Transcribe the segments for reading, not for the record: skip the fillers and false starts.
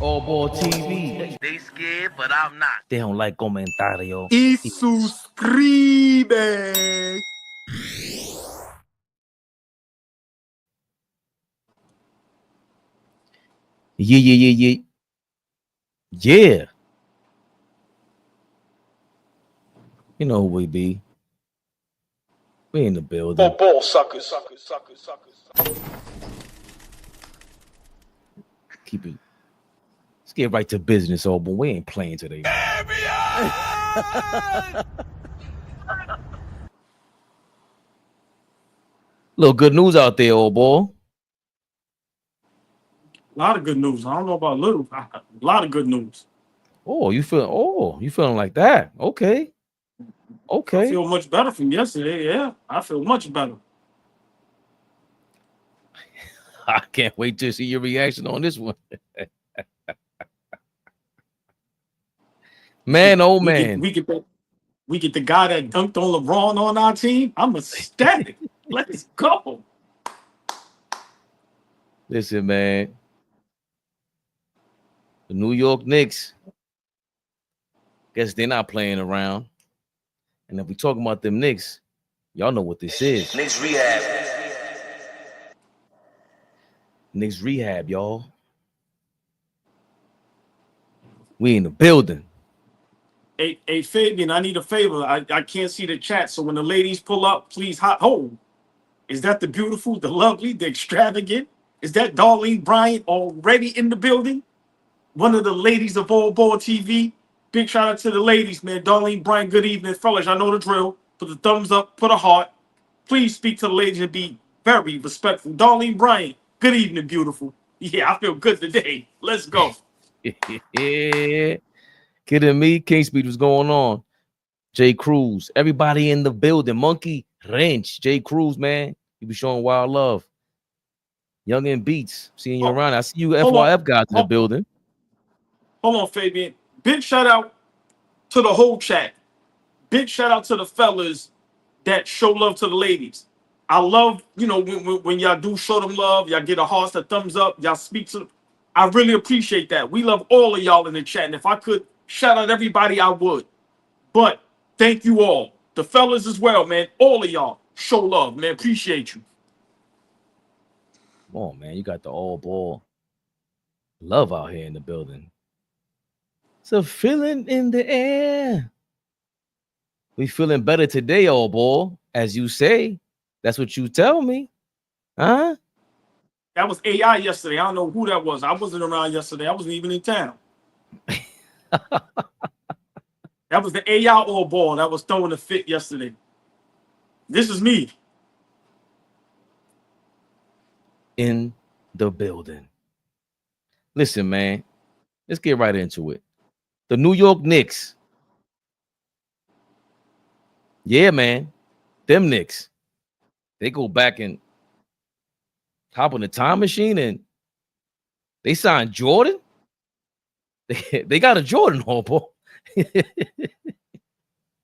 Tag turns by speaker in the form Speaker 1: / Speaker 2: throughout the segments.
Speaker 1: All Ball TV.
Speaker 2: They scared, but I'm not.
Speaker 1: They don't like comentario.
Speaker 3: Y suscribe.
Speaker 1: Yeah. You know who we be. We in the building.
Speaker 3: Ball suckers.
Speaker 1: Keep it. Let's get right to business, old boy. We ain't playing today. Little good news out there, old boy.
Speaker 3: A lot of good news. I don't know about little. A lot of good news.
Speaker 1: You feeling like that? Okay.
Speaker 3: I feel much better from yesterday. Yeah, I feel much better.
Speaker 1: I can't wait to see your reaction on this one. Man, oh man.
Speaker 3: We get the guy that dunked on LeBron on our team. I'm ecstatic. Let's go.
Speaker 1: Listen, man. The New York Knicks. Guess they're not playing around. And if we talking about them Knicks, y'all know what this is.
Speaker 2: Knicks rehab.
Speaker 1: Knicks rehab, y'all. We in the building.
Speaker 3: Hey, Fabian, I need a favor. I can't see the chat, so when the ladies pull up, please hold. Is that the beautiful, the lovely, the extravagant? Is that Darlene Bryant already in the building? One of the ladies of All Ball TV. Big shout out to the ladies, man. Darlene Bryant, good evening, fellas. I know the drill. Put the thumbs up, put a heart. Please speak to the ladies and be very respectful. Darlene Bryant, good evening, beautiful. Yeah, I feel good today. Let's go.
Speaker 1: Yeah. Kidding me? King Speed, what's going on? Jay Cruz, everybody in the building. Monkey Wrench, Jay Cruz, man. You be showing wild love. Young and Beats, seeing you around. I see you FYF guys in the building.
Speaker 3: Hold on, Fabian. Big shout out to the whole chat. Big shout out to the fellas that show love to the ladies. I love, when y'all do show them love, y'all get a heart, a thumbs up, y'all speak to them. I really appreciate that. We love all of y'all in the chat. And if I could shout out everybody, I would. But thank you all. The fellas as well, man. All of y'all show love, man. Appreciate you.
Speaker 1: Come on, man. You got the all ball love out here in the building. It's a feeling in the air. We feeling better today, all ball, as you say. That's what you tell me. Huh?
Speaker 3: That was AI yesterday. I don't know who that was. I wasn't around yesterday. I wasn't even in town. That was the AI all ball that was throwing a fit yesterday. This is me.
Speaker 1: In the building. Listen, man. Let's get right into it. The New York Knicks. Yeah, man. Them Knicks. They go back and hop on the time machine and they signed Jordan. They got a Jordan, ball.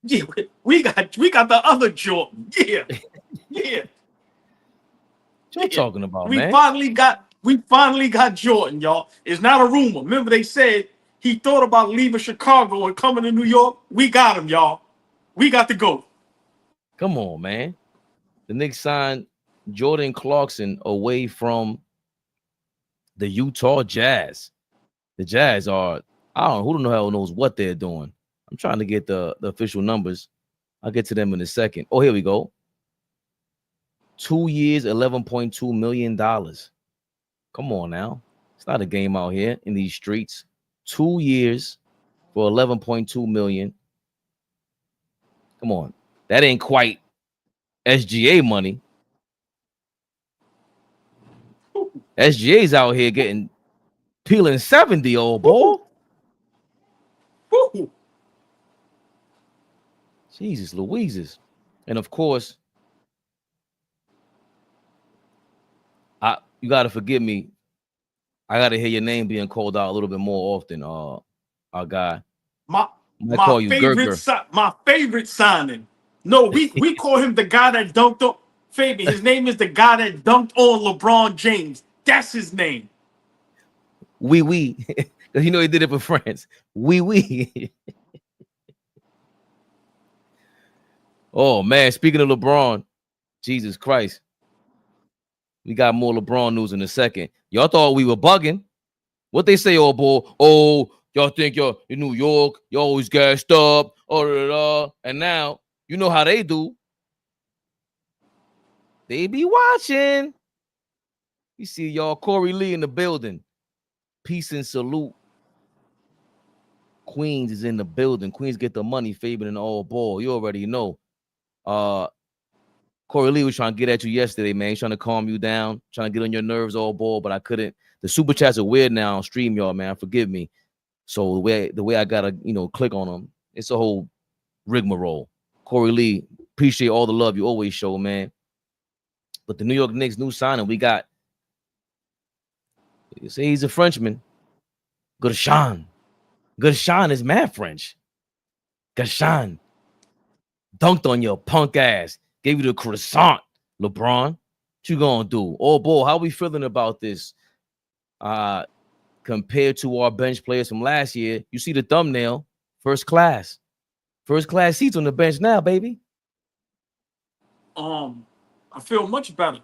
Speaker 3: Yeah, we got the other Jordan. Yeah.
Speaker 1: What you talking about,
Speaker 3: we
Speaker 1: man?
Speaker 3: We finally got Jordan, y'all. It's not a rumor. Remember, they said he thought about leaving Chicago and coming to New York. We got him, y'all. We got to go.
Speaker 1: Come on, man. The Knicks signed Jordan Clarkson away from the Utah Jazz. The Jazz are, I don't know, who the hell knows what they're doing. I'm trying to get the official numbers. I'll get to them in a second. Oh, here we go. 2 years, $11.2 million. Come on now. It's not a game out here in these streets. 2 years for $11.2 million. Come on. That ain't quite SGA money. SGA's out here peeling 70, old boy.
Speaker 3: Woo.
Speaker 1: Jesus Louises. And of course, you gotta forgive me. I gotta hear your name being called out a little bit more often. Our guy.
Speaker 3: My favorite signing. No, we call him the guy that dunked on Fabian. His name is the guy that dunked on LeBron James. That's his name.
Speaker 1: We. You know he did it for France. We. Oh man, speaking of LeBron, Jesus Christ. We got more LeBron news in a second. Y'all thought we were bugging. What they say, oh boy? Oh, y'all think you're in New York, you always gassed up, and now you know how they do. They be watching. You see y'all, Corey Lee in the building. Peace and salute. Queens is in the building. Queens get the money, Fabian and all ball. You already know. Corey Lee was trying to get at you yesterday, man. He's trying to calm you down, trying to get on your nerves all ball, but I couldn't. The super chats are weird now on StreamYard, man. Forgive me. So the way I gotta, click on them, it's a whole rigmarole. Corey Lee, appreciate all the love you always show, man. But the New York Knicks new signing, we got. You say he's a Frenchman. Guerschon. Guerschon is mad French. Guerschon dunked on your punk ass. Gave you the croissant, LeBron. What you gonna do? Oh, boy, how we feeling about this? Compared to our bench players from last year, you see the thumbnail, first class seats on the bench now, baby.
Speaker 3: I feel much better.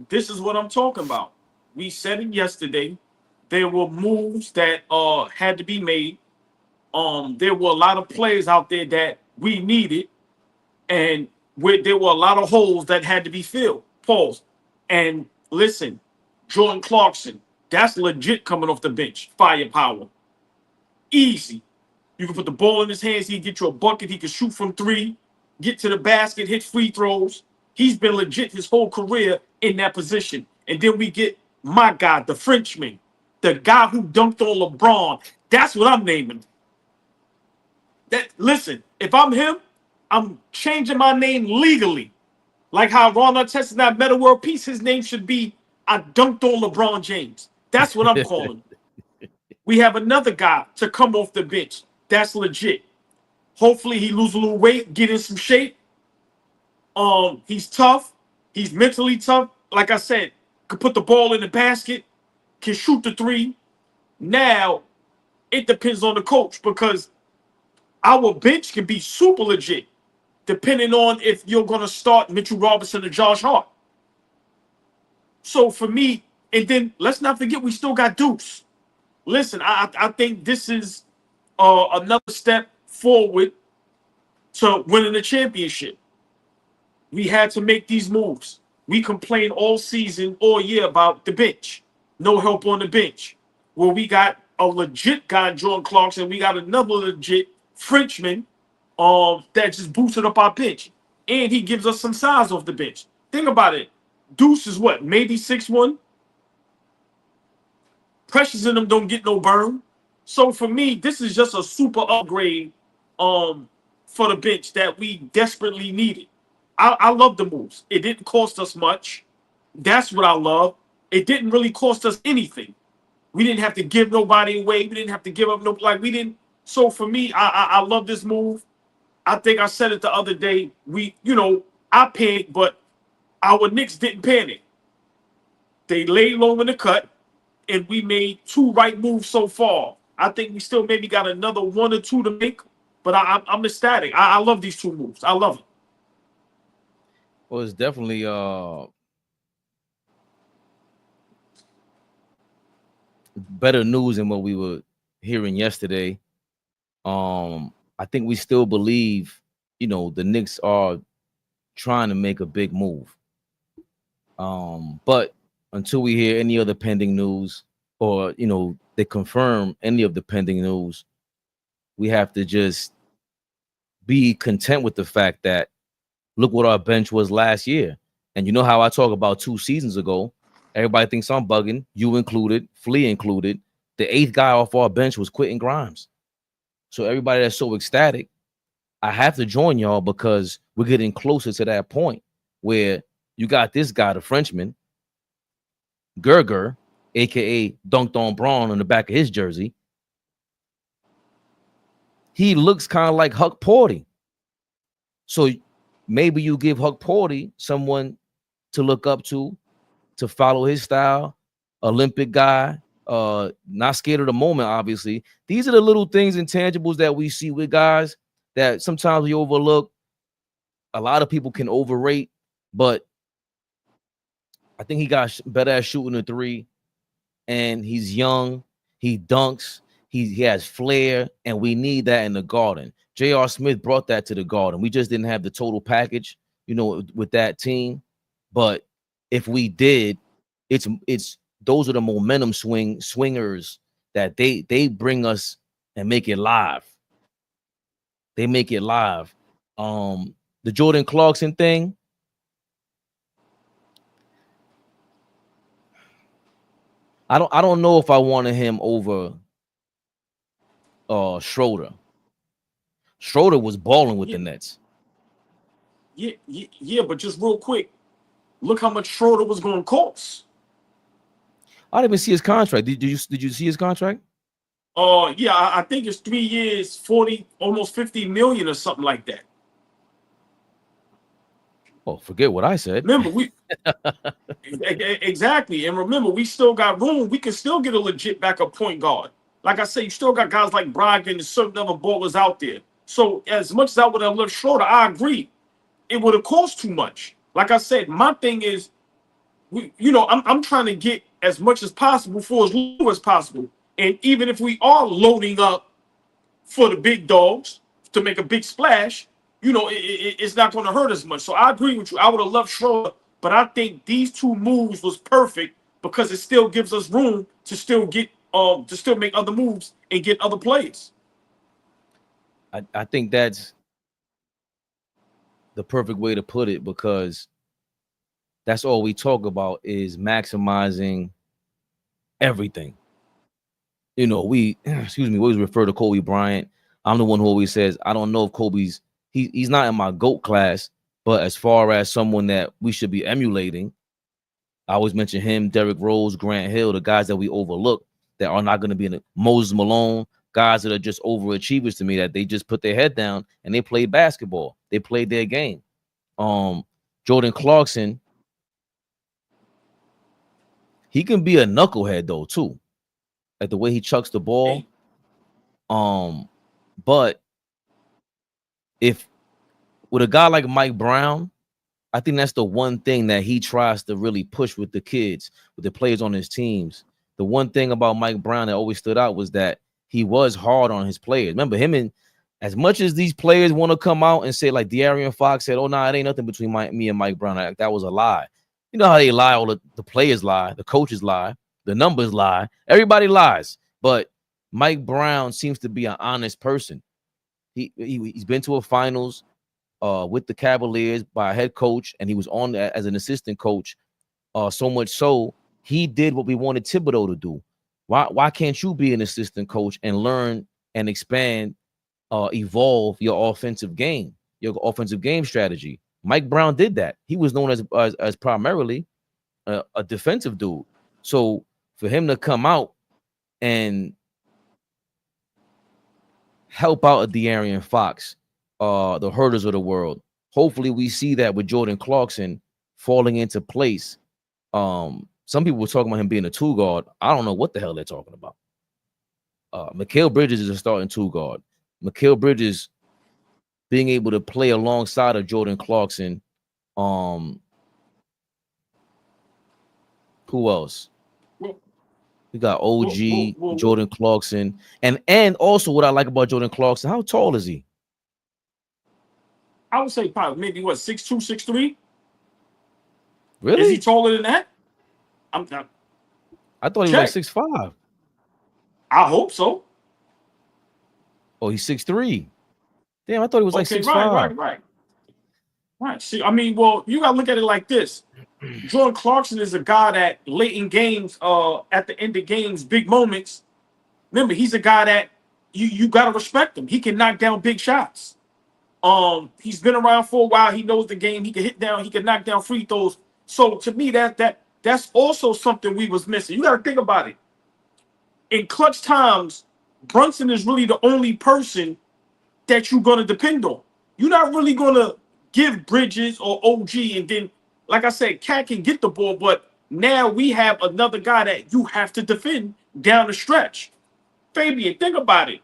Speaker 3: This is what I'm talking about. We said it yesterday. There were moves that had to be made. There were a lot of players out there that we needed, and there were a lot of holes that had to be filled. Pause. And listen, Jordan Clarkson, that's legit coming off the bench. Firepower. Easy. You can put the ball in his hands. He can get you a bucket. He can shoot from three, get to the basket, hit free throws. He's been legit his whole career in that position. And then we get my guy, the Frenchman, the guy who dunked on LeBron. That's what I'm naming. Listen, if I'm him, I'm changing my name legally. Like how Ron Artest is not Meta World Peace, his name should be I dunked on LeBron James. That's what I'm calling. We have another guy to come off the bench. That's legit. Hopefully he lose a little weight, get in some shape. He's tough. He's mentally tough. Like I said, could put the ball in the basket, can shoot the three. Now, it depends on the coach because our bench can be super legit, depending on if you're going to start Mitchell Robinson or Josh Hart. So for me, and then let's not forget we still got Deuce. Listen, I think this is another step forward to winning the championship. We had to make these moves. We complained all season, all year about the bench. No help on the bench. Well, we got a legit guy, Jordan Clarkson. We got another legit Frenchman that just boosted up our bench. And he gives us some size off the bench. Think about it. Deuce is what? Maybe 6'1"? Pressures in them don't get no burn. So for me, this is just a super upgrade for the bench that we desperately needed. I love the moves. It didn't cost us much. That's what I love. It didn't really cost us anything. We didn't have to give nobody away. We didn't have to give up we didn't. So for me, I love this move. I think I said it the other day. I panicked, but our Knicks didn't panic. They laid low in the cut, and we made two right moves so far. I think we still maybe got another one or two to make, but I'm ecstatic. I love these two moves. I love it.
Speaker 1: Well, it's definitely better news than what we were hearing yesterday. I think we still believe, the Knicks are trying to make a big move. But until we hear any other pending news or, they confirm any of the pending news, we have to just be content with the fact that look what our bench was last year. And you know how I talk about 2 seasons ago, everybody thinks I'm bugging, you included, Flea included. The 8th guy off our bench was Quentin Grimes. So everybody that's so ecstatic, I have to join y'all because we're getting closer to that point where you got this guy, the Frenchman, Gerger, a.k.a. dunked on Braun on the back of his jersey. He looks kind of like Huck Porty. So maybe you give Huck Porty someone to look up to follow his style, Olympic guy, Not scared of the moment, obviously. These are the little things, intangibles that we see with guys that sometimes we overlook. A lot of people can overrate, but I think he got better at shooting the three, and he's young. He dunks. He has flair, and we need that in the Garden. J.R. Smith brought that to the Garden. We just didn't have the total package, with that team. But if we did, it's those are the momentum swingers that they bring us and make it live. They make it live. The Jordan Clarkson thing. I don't know if I wanted him over Schroeder. Schroeder was balling with the Nets.
Speaker 3: Yeah, but just real quick, look how much Schroeder was going to cost.
Speaker 1: I didn't even see his contract. Did you see his contract?
Speaker 3: Yeah, I think it's 3 years, 40, almost 50 million or something like that.
Speaker 1: Oh, forget what I said.
Speaker 3: Remember, exactly. And remember, we still got room. We can still get a legit backup point guard. Like I say, you still got guys like Brogdon and certain other ballers out there. So as much as I would have loved Schroeder, I agree. It would have cost too much. Like I said, my thing is, I'm trying to get as much as possible for as little as possible. And even if we are loading up for the big dogs to make a big splash, it's not going to hurt as much. So I agree with you. I would have loved Schroeder, but I think these two moves was perfect because it still gives us room to still get to still make other moves and get other players.
Speaker 1: I think that's the perfect way to put it, because that's all we talk about is maximizing everything. We always refer to Kobe Bryant. I'm the one who always says, I don't know if Kobe's he's not in my GOAT class, but as far as someone that we should be emulating, I always mention him, Derrick Rose, Grant Hill, the guys that we overlook that are not going to be in it. Moses Malone, guys that are just overachievers to me, that they just put their head down and they played basketball. They played their game. Jordan Clarkson, he can be a knucklehead though too, like the way he chucks the ball. But if with a guy like Mike Brown, I think that's the one thing that he tries to really push with the kids, with the players on his teams. The one thing about Mike Brown that always stood out was that he was hard on his players. Remember him, and as much as these players want to come out and say, like De'Aaron Fox said, oh, no, it ain't nothing between me and Mike Brown. That was a lie. You know how they lie, all the players lie, the coaches lie, the numbers lie, everybody lies. But Mike Brown seems to be an honest person. He's been to a finals with the Cavaliers by a head coach, and he was on as an assistant coach. So much so, he did what we wanted Thibodeau to do. Why can't you be an assistant coach and learn and expand, evolve your offensive game strategy? Mike Brown did that. He was known as primarily a defensive dude. So for him to come out and help out a De'Aaron Fox, the herders of the world, hopefully we see that with Jordan Clarkson falling into place. Some people were talking about him being a two guard. I don't know what the hell they're talking about. Mikal Bridges is a starting two guard. Mikal Bridges being able to play alongside of Jordan Clarkson. Who else? We got OG, Jordan Clarkson. And also what I like about Jordan Clarkson, how tall is he?
Speaker 3: I would say probably maybe 6'2", 6'3".
Speaker 1: Really?
Speaker 3: Is he taller than that?
Speaker 1: I thought he was like 6'5".
Speaker 3: I hope so.
Speaker 1: Oh, he's 6'3". Damn, I thought he was like 6'5".
Speaker 3: Right. See, I mean, well, you gotta look at it like this. Jordan Clarkson is a guy that late in games, at the end of games, big moments. Remember, he's a guy that you gotta respect him. He can knock down big shots. He's been around for a while. He knows the game. He can hit down. He can knock down free throws. So to me, that's also something we was missing. You got to think about it. In clutch times, Brunson is really the only person that you're going to depend on. You're not really going to give Bridges or OG, and then, like I said, Cat can get the ball, but now we have another guy that you have to defend down the stretch. Fabian, think about it.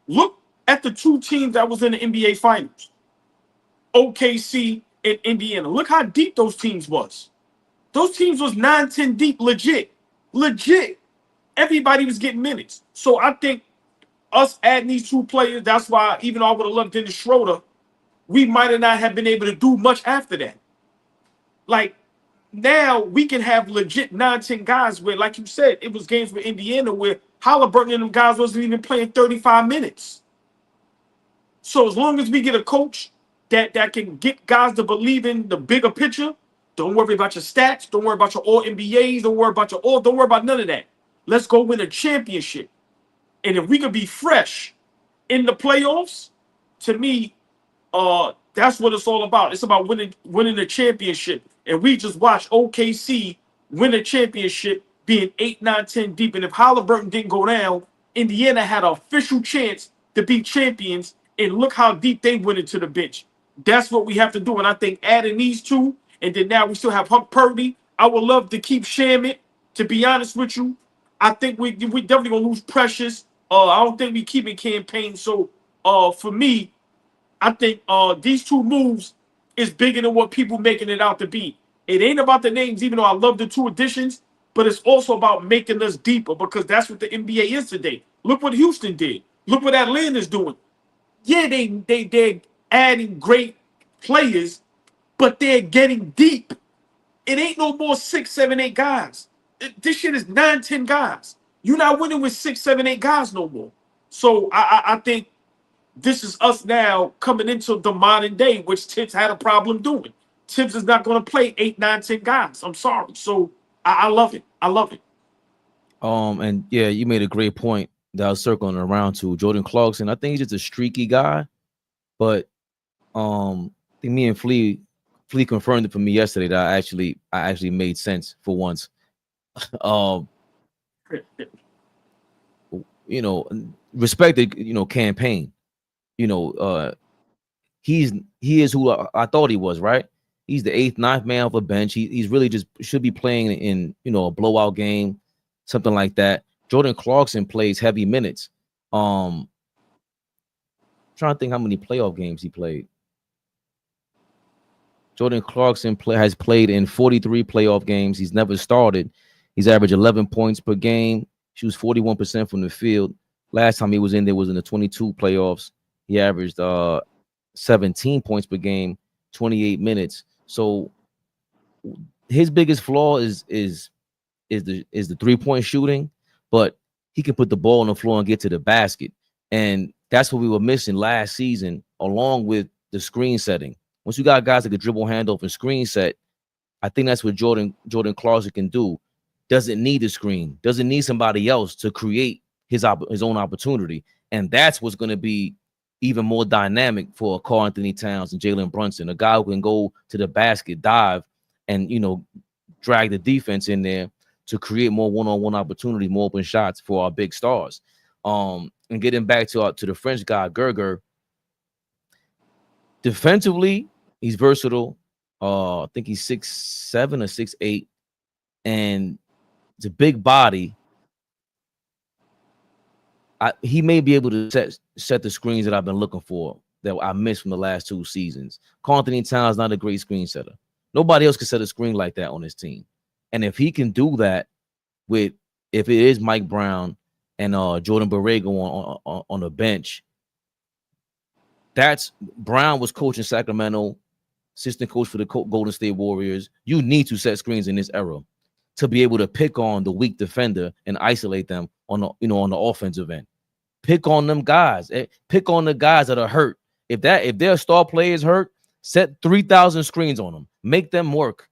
Speaker 3: Look at the two teams that was in the NBA Finals, OKC and Indiana. Look how deep those teams was. Those teams was 9-10 deep, legit. Everybody was getting minutes. So I think us adding these two players, that's why even though I would have loved Dennis Schroeder, we might have not have been able to do much after that. Like, now we can have legit 9-10 guys where, like you said, it was games with Indiana where Halliburton and them guys wasn't even playing 35 minutes. So as long as we get a coach that can get guys to believe in the bigger picture, don't worry about your stats, don't worry about your all NBAs, don't worry about none of that. Let's go win a championship. And if we could be fresh in the playoffs, to me, that's what it's all about. It's about winning the championship. And we just watched OKC win a championship being 8, 9, 10 deep. And if Halliburton didn't go down, Indiana had an official chance to be champions. And look how deep they went into the bench. That's what we have to do. And I think adding these two, and then now we still have Huck Purdy. I would love to keep Shamet, to be honest with you. I think we definitely going to lose Precious. I don't think we keeping campaign. So for me, I think these two moves is bigger than what people making it out to be. It ain't about the names, even though I love the two additions, but it's also about making us deeper because that's what the NBA is today. Look what Houston did. Look what Atlanta's doing. Yeah, they're adding great players, but they're getting deep. It ain't no more 6, 7, 8 guys. This shit is 9, 10 guys. You're not winning with 6, 7, 8 guys no more. So I think this is us now coming into the modern day, which Tibbs had a problem doing. Tibbs is not going to play 8, 9, 10 guys. I'm sorry. So I love it. I love it.
Speaker 1: And yeah, you made a great point that I was circling around to. Jordan Clarkson, I think he's just a streaky guy, but I think me and Flea confirmed it for me yesterday that I actually made sense for once. You know, respected, campaign. He is who I thought he was, right? He's the 8th, 9th man off a bench. He's really just should be playing in, a blowout game, something like that. Jordan Clarkson plays heavy minutes. Trying to think how many playoff games he played. Jordan Clarkson has played in 43 playoff games. He's never started. He's averaged 11 points per game. Shoots 41% from the field. Last time he was in there was in the 22 playoffs. He averaged 17 points per game, 28 minutes. So his biggest flaw is the 3-point shooting, but he can put the ball on the floor and get to the basket. And that's what we were missing last season, along with the screen setting. Once you got guys that can dribble, handoff, and screen set, I think that's what Jordan Clarkson can do. Doesn't need a screen, doesn't need somebody else to create his own opportunity. And that's what's going to be even more dynamic for Karl-Anthony Towns and Jalen Brunson, a guy who can go to the basket, dive, and drag the defense in there to create more one-on-one opportunity, more open shots for our big stars. And getting back to the French guy, Gerger, defensively, he's versatile. I think he's 6'7" or 6'8", and it's a big body. He may be able to set the screens that I've been looking for that I missed from the last 2 seasons. Karl-Anthony Towns is not a great screen setter. Nobody else can set a screen like that on his team. And if he can do that if it is Mike Brown and Jordan Borrego on the bench, Brown was coaching Sacramento, assistant coach for the Golden State Warriors. You need to set screens in this era to be able to pick on the weak defender and isolate them on the offensive end. Pick on them guys. Pick on the guys that are hurt. If their star player is hurt, set 3,000 screens on them. Make them work.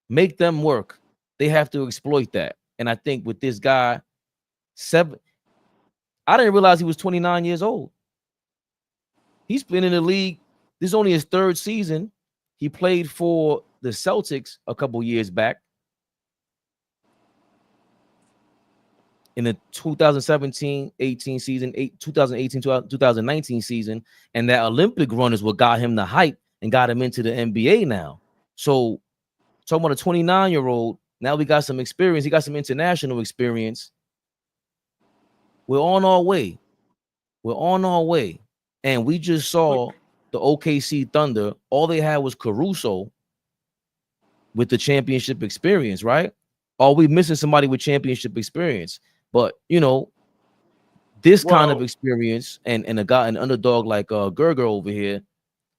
Speaker 1: Make them work. They have to exploit that. And I think with this guy, I didn't realize he was 29 years old. He's been in the league. This is only his 3rd season. He played for the Celtics a couple years back in the 2017-18 season, 2018-2019 season, and that Olympic run is what got him the hype and got him into the NBA now. So talking about a 29-year-old, now we got some experience. He got some international experience. We're on our way. We're on our way. And we just saw the OKC Thunder. All they had was Caruso with the championship experience, right? Are we missing somebody with championship experience? But this kind of
Speaker 3: Well,
Speaker 1: experience and a guy, an underdog like Gerger over here,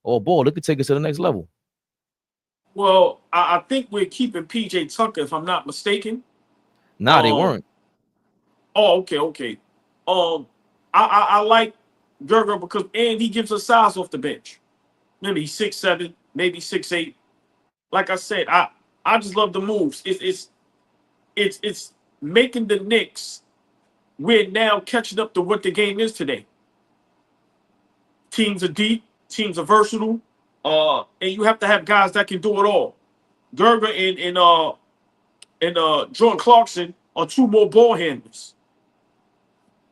Speaker 1: oh boy, it could take us to the next level.
Speaker 3: I think we're keeping PJ Tucker, if I'm not mistaken.
Speaker 1: Nah, they
Speaker 3: Um,
Speaker 1: weren't.
Speaker 3: oh, okay. I like Gerger because and he gives us size off the bench. Maybe he's 6'7", maybe 6'8". Like I said, I just love the moves. It's making the Knicks. We're now catching up to what the game is today. Teams are deep, teams are versatile, and you have to have guys that can do it all. Gerger and Jordan Clarkson are two more ball handlers.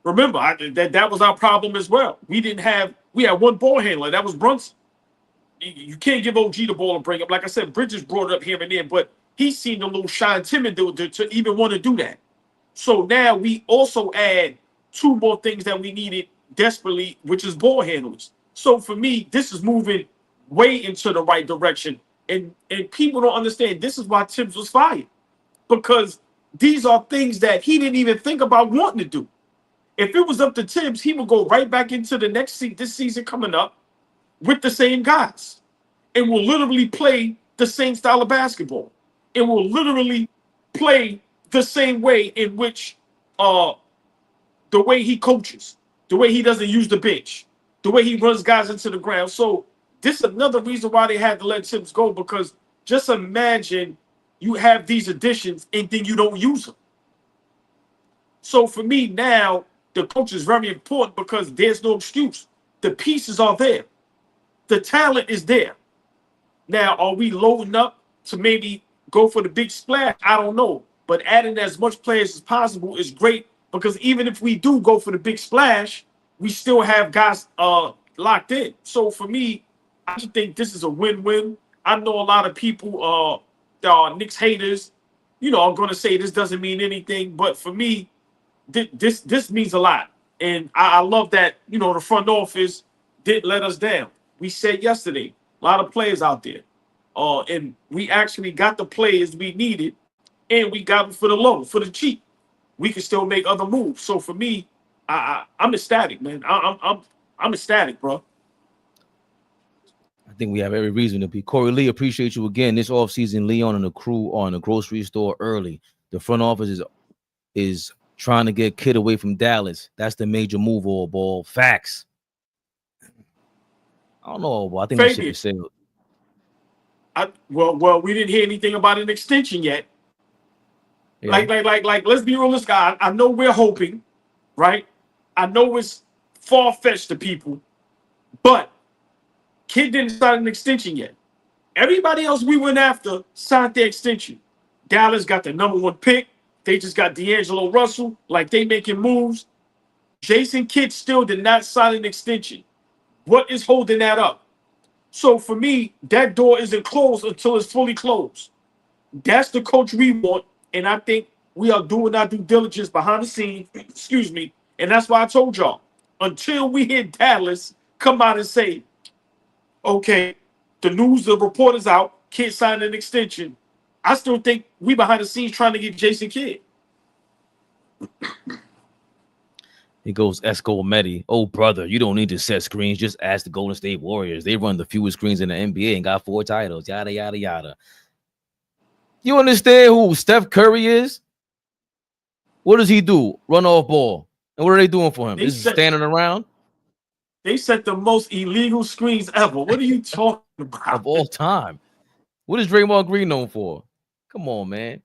Speaker 3: Remember, that was our problem as well. We had one ball handler, that was Brunson. You can't give OG the ball and bring him. Like I said, Bridges brought it up here and there, but he seemed a little shy and timid to even want to do that. So now we also add two more things that we needed desperately, which is ball handlers. So for me, this is moving way into the right direction. And people don't understand this is why Tibbs was fired. Because these are things that he didn't even think about wanting to do. If it was up to Tibbs, he would go right back into the this season coming up with the same guys. And will literally play the same style of basketball. It will literally play the same way in which the way he coaches, the way he doesn't use the bench, the way he runs guys into the ground. So this is another reason why they had to let Tibbs go, because just imagine you have these additions and then you don't use them. So for me now, the coach is very important because there's no excuse. The pieces are there. The talent is there. Now, are we loading up to maybe go for the big splash? I don't know. But adding as much players as possible is great because even if we do go for the big splash, we still have guys locked in. So for me, I just think this is a win-win. I know a lot of people that are Knicks haters, are going to say this doesn't mean anything. But for me, this means a lot. And I love that, the front office didn't let us down. We said yesterday, a lot of players out there. And we actually got the players we needed, and we got them for the low, for the cheap. We can still make other moves. So for me, I'm ecstatic, man. I'm ecstatic, bro.
Speaker 1: I think we have every reason to be. Corey Lee, appreciate you again. This offseason, Leon and the crew are in the grocery store early. The front office is trying to get Kid away from Dallas. That's the major move, all ball. Facts. I don't know, but I think that ship is sailed.
Speaker 3: Well, we didn't hear anything about an extension yet. Yeah. Like, let's be realistic. I know we're hoping, right? I know it's far-fetched to people, but Kid didn't sign an extension yet. Everybody else we went after signed their extension. Dallas got the #1 pick. They just got D'Angelo Russell. Like, they making moves. Jason Kidd still did not sign an extension. What is holding that up? So for me, that door isn't closed until it's fully closed. That's the coach we want, and I think we are doing our due diligence behind the scenes. Excuse me, and that's why I told y'all, until we hear Dallas come out and say, okay, the news, the report is out, Kidd signed an extension, I still think we behind the scenes trying to get Jason Kidd.
Speaker 1: He goes, Esco Medi. Oh, brother, you don't need to set screens. Just ask the Golden State Warriors. They run the fewest screens in the NBA and got 4 titles. Yada, yada, yada. You understand who Steph Curry is? What does he do? Run off ball. And what are they doing for him? Is he standing around?
Speaker 3: They set the most illegal screens ever. What are you talking about?
Speaker 1: Of all time. What is Draymond Green known for? Come on, man.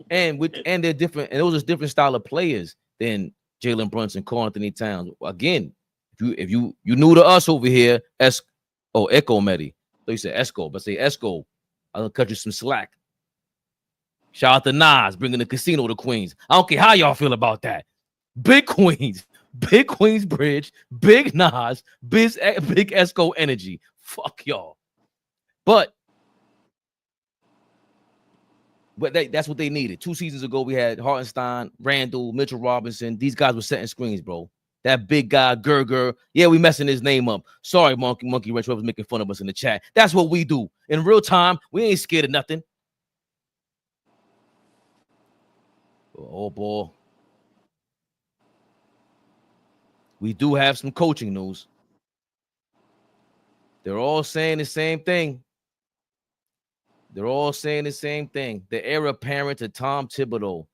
Speaker 1: And they're different. And those are different style of players than Jalen Brunson, Karl-Anthony Towns. Again, if you new to us over here, Echo Medi. So you said Esco, but say Esco, I'll cut you some slack. Shout out to Nas bringing the casino to Queens. I don't care how y'all feel about that. Big Queens, big Queensbridge, big Nas, big Esco energy. Fuck y'all. But But that's what they needed. 2 seasons ago, we had Hartenstein, Randall, Mitchell Robinson. These guys were setting screens, bro. That big guy, Gerger. Yeah, we messing his name up. Sorry, Monkey Wrench was making fun of us in the chat. That's what we do. In real time, we ain't scared of nothing. Oh, boy. We do have some coaching news. They're all saying the same thing. They're all saying the same thing. The heir apparent to Tom Thibodeau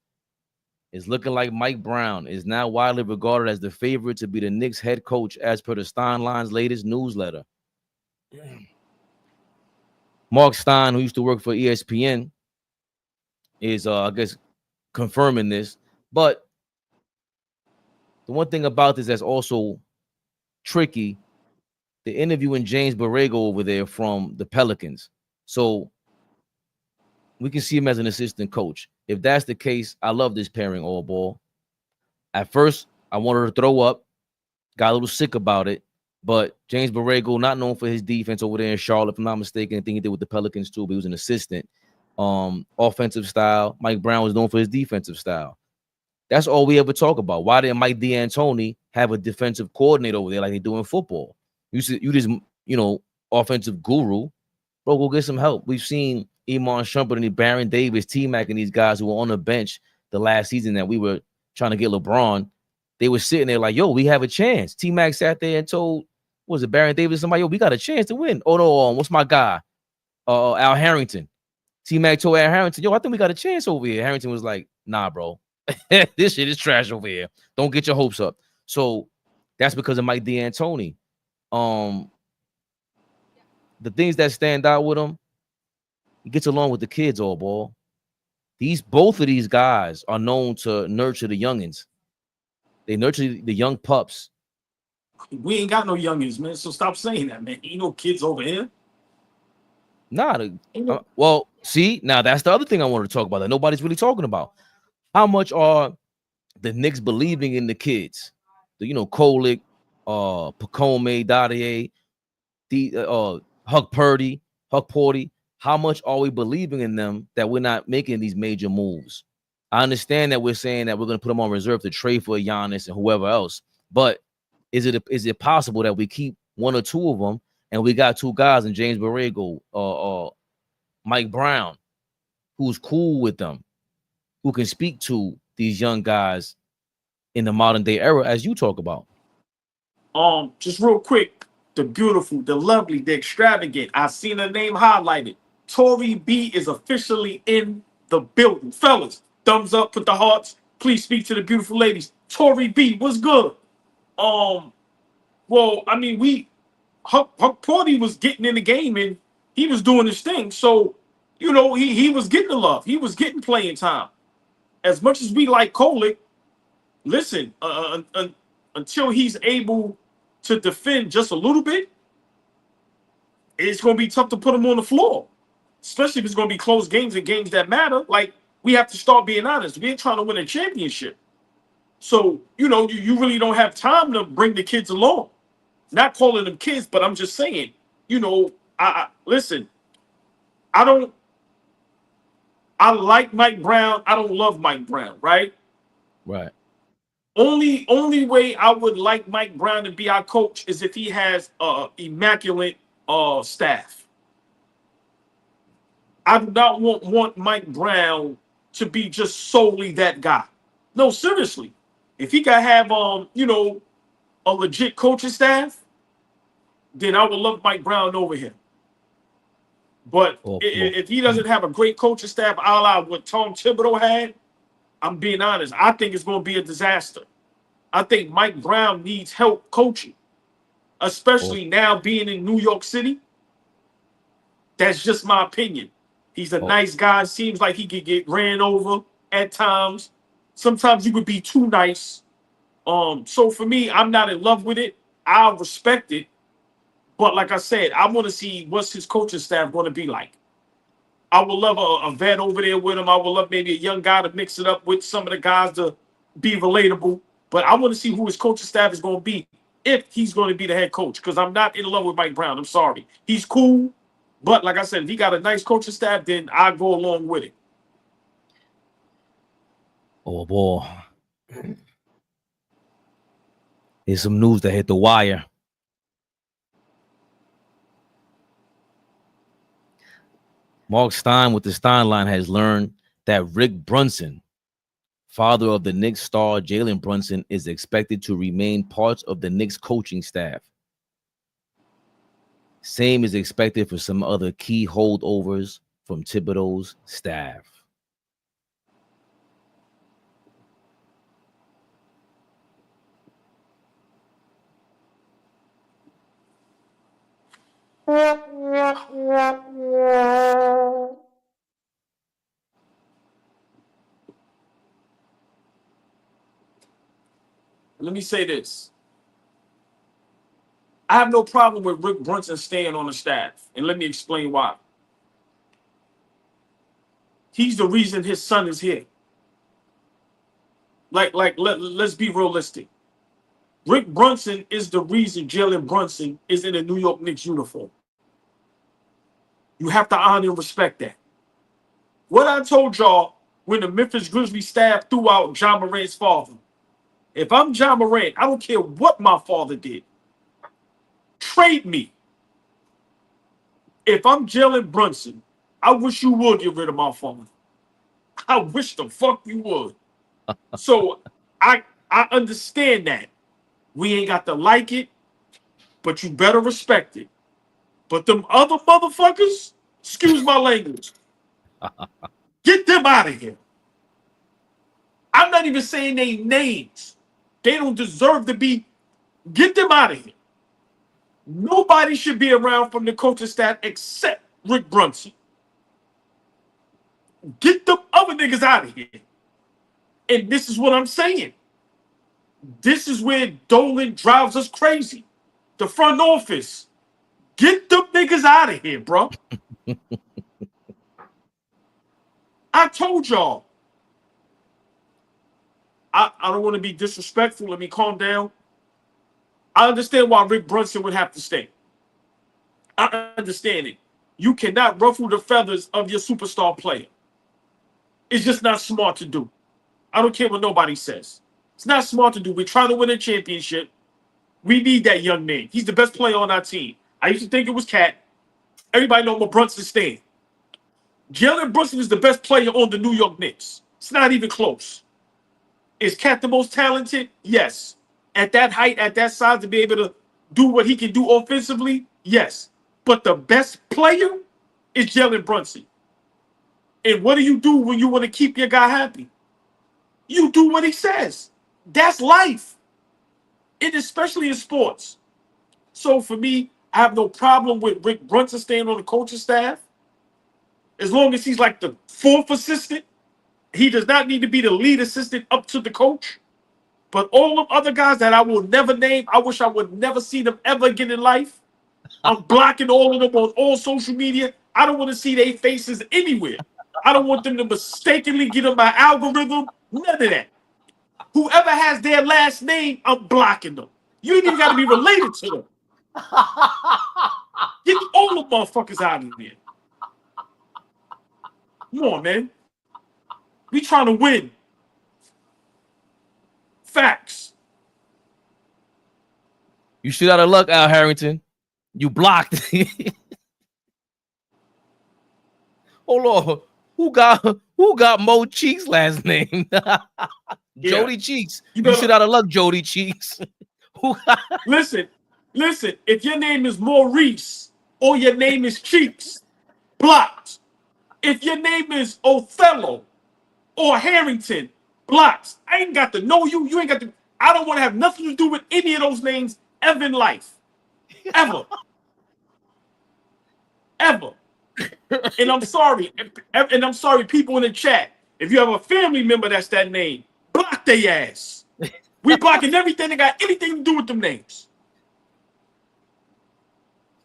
Speaker 1: is looking like Mike Brown is now widely regarded as the favorite to be the Knicks head coach, as per the Steinline's latest newsletter. Mark Stein, who used to work for ESPN, is, I guess, confirming this. But the one thing about this that's also tricky, the interviewing James Borrego over there from the Pelicans. So we can see him as an assistant coach. If that's the case, I love this pairing, all ball. At first, I wanted to throw up, got a little sick about it, but James Borrego, not known for his defense over there in Charlotte, if I'm not mistaken, I think he did with the Pelicans too, but he was an assistant. Offensive style. Mike Brown was known for his defensive style. That's all we ever talk about. Why didn't Mike D'Antoni have a defensive coordinator over there like they do in football? You just, offensive guru. Bro, go get some help. We've seen Iman Shumpert and Baron Davis, T-Mac, and these guys who were on the bench the last season that we were trying to get LeBron. They were sitting there like, yo, we have a chance. T-Mac sat there and told, what was it, Baron Davis, somebody, yo, we got a chance to win. Oh, no, what's my guy? Al Harrington. T-Mac told Al Harrington, yo, I think we got a chance over here. Harrington was like, nah, bro. This shit is trash over here. Don't get your hopes up. So that's because of Mike D'Antoni. The things that stand out with him, he gets along with the kids, all ball. Both of these guys are known to nurture the youngins. They nurture the young pups.
Speaker 3: We ain't got no youngins, man. So stop saying that, man. Ain't no kids over here.
Speaker 1: Nah. Well, see, now that's the other thing I wanted to talk about that nobody's really talking about. How much are the Knicks believing in the kids? Kolick, Pacome, Dadier, Huck Purdy. How much are we believing in them that we're not making these major moves? I understand that we're saying that we're going to put them on reserve to trade for Giannis and whoever else, but is it possible that we keep one or two of them and we got two guys in James Borrego, Mike Brown, who's cool with them, who can speak to these young guys in the modern day era, as you talk about?
Speaker 3: Just real quick, the beautiful, the lovely, the extravagant. I seen her name highlighted. Tori B is officially in the building. Fellas, thumbs up, put the hearts. Please speak to the beautiful ladies. Tori B, what's good? Well, I mean, Huck Purdy was getting in the game and he was doing his thing. So, he was getting the love. He was getting playing time. As much as we like Kolick, listen, until he's able to defend just a little bit, it's going to be tough to put him on the floor, especially if it's going to be close games and games that matter. Like, we have to start being honest. We ain't trying to win a championship. So, you really don't have time to bring the kids along. Not calling them kids, but I'm just saying, listen, I like Mike Brown. I don't love Mike Brown, right?
Speaker 1: Right.
Speaker 3: Only way I would like Mike Brown to be our coach is if he has immaculate staff. I do not want Mike Brown to be just solely that guy. No, seriously. If he could have a legit coaching staff, then I would love Mike Brown over him. But if he doesn't have a great coaching staff, a la what Tom Thibodeau had, I'm being honest, I think it's going to be a disaster. I think Mike Brown needs help coaching, especially now being in New York City. That's just my opinion. He's a nice guy. Seems like he could get ran over at times. Sometimes you could be too nice. So for me, I'm not in love with it. I respect it. But like I said, I want to see what's his coaching staff going to be like. I would love a vet over there with him. I would love maybe a young guy to mix it up with some of the guys to be relatable. But I want to see who his coaching staff is going to be if he's going to be the head coach, because I'm not in love with Mike Brown. I'm sorry. He's cool. But like I said, if he got a nice coaching staff, then I go along with it.
Speaker 1: Oh boy. Here's some news that hit the wire. Mark Stein with the Stein line has learned that Rick Brunson, father of the Knicks star Jalen Brunson, is expected to remain part of the Knicks coaching staff. Same is expected for some other key holdovers from Thibodeau's staff.
Speaker 3: Let me say this. I have no problem with Rick Brunson staying on the staff, and let me explain why. He's the reason his son is here. Let's be realistic. Rick Brunson is the reason Jalen Brunson is in a New York Knicks uniform. You have to honor and respect that. What I told y'all when the Memphis Grizzlies staff threw out Ja Morant's father. If I'm Ja Morant, I don't care what my father did. Trade me. If I'm Jalen Brunson, I wish you would get rid of my father. I wish the fuck you would. So I understand that. We ain't got to like it, but you better respect it. But them other motherfuckers, excuse my language, get them out of here. I'm not even saying their names. They don't deserve to be. Get them out of here. Nobody should be around from the coaching staff except Rick Brunson. Get them other niggas out of here. And this is what I'm saying. This is where Dolan drives us crazy. The front office. Get them niggas out of here, bro. I told y'all. I don't want to be disrespectful. Let me calm down. I understand why Rick Brunson would have to stay. I understand it. You cannot ruffle the feathers of your superstar player. It's just not smart to do. I don't care what nobody says. It's not smart to do. We're trying to win a championship. We need that young man. He's the best player on our team. I used to think it was Cat. Everybody know where Brunson's staying. Jalen Brunson is the best player on the New York Knicks. It's not even close. Is Cat the most talented? Yes. At that height, at that size, to be able to do what he can do offensively? Yes. But the best player is Jalen Brunson. And what do you do when you want to keep your guy happy? You do what he says. That's life. And especially in sports. So for me, I have no problem with Rick Brunson staying on the coaching staff. As long as he's like the fourth assistant. He does not need to be the lead assistant up to the coach. But all of other guys that I will never name, I wish I would never see them ever again in life. I'm blocking all of them on all social media. I don't want to see their faces anywhere. I don't want them to mistakenly get on my algorithm. None of that. Whoever has their last name, I'm blocking them. You ain't even got to be related to them. Get all the motherfuckers out of here. Come on, man. We trying to win. Facts.
Speaker 1: You shit out of luck, Al Harrington. You blocked. Hold on. Who got Mo Cheeks' last name? Jody Cheeks. You shit out of luck, Jody Cheeks.
Speaker 3: Listen. If your name is Maurice or your name is Cheeks, blocked. If your name is Othello or Harrington, blocked. I ain't got to know you. You ain't got to. I don't want to have nothing to do with any of those names ever in life. Ever. Ever. And I'm sorry. And I'm sorry, people in the chat. If you have a family member that's that name, block their ass. We blocking everything that got anything to do with them names.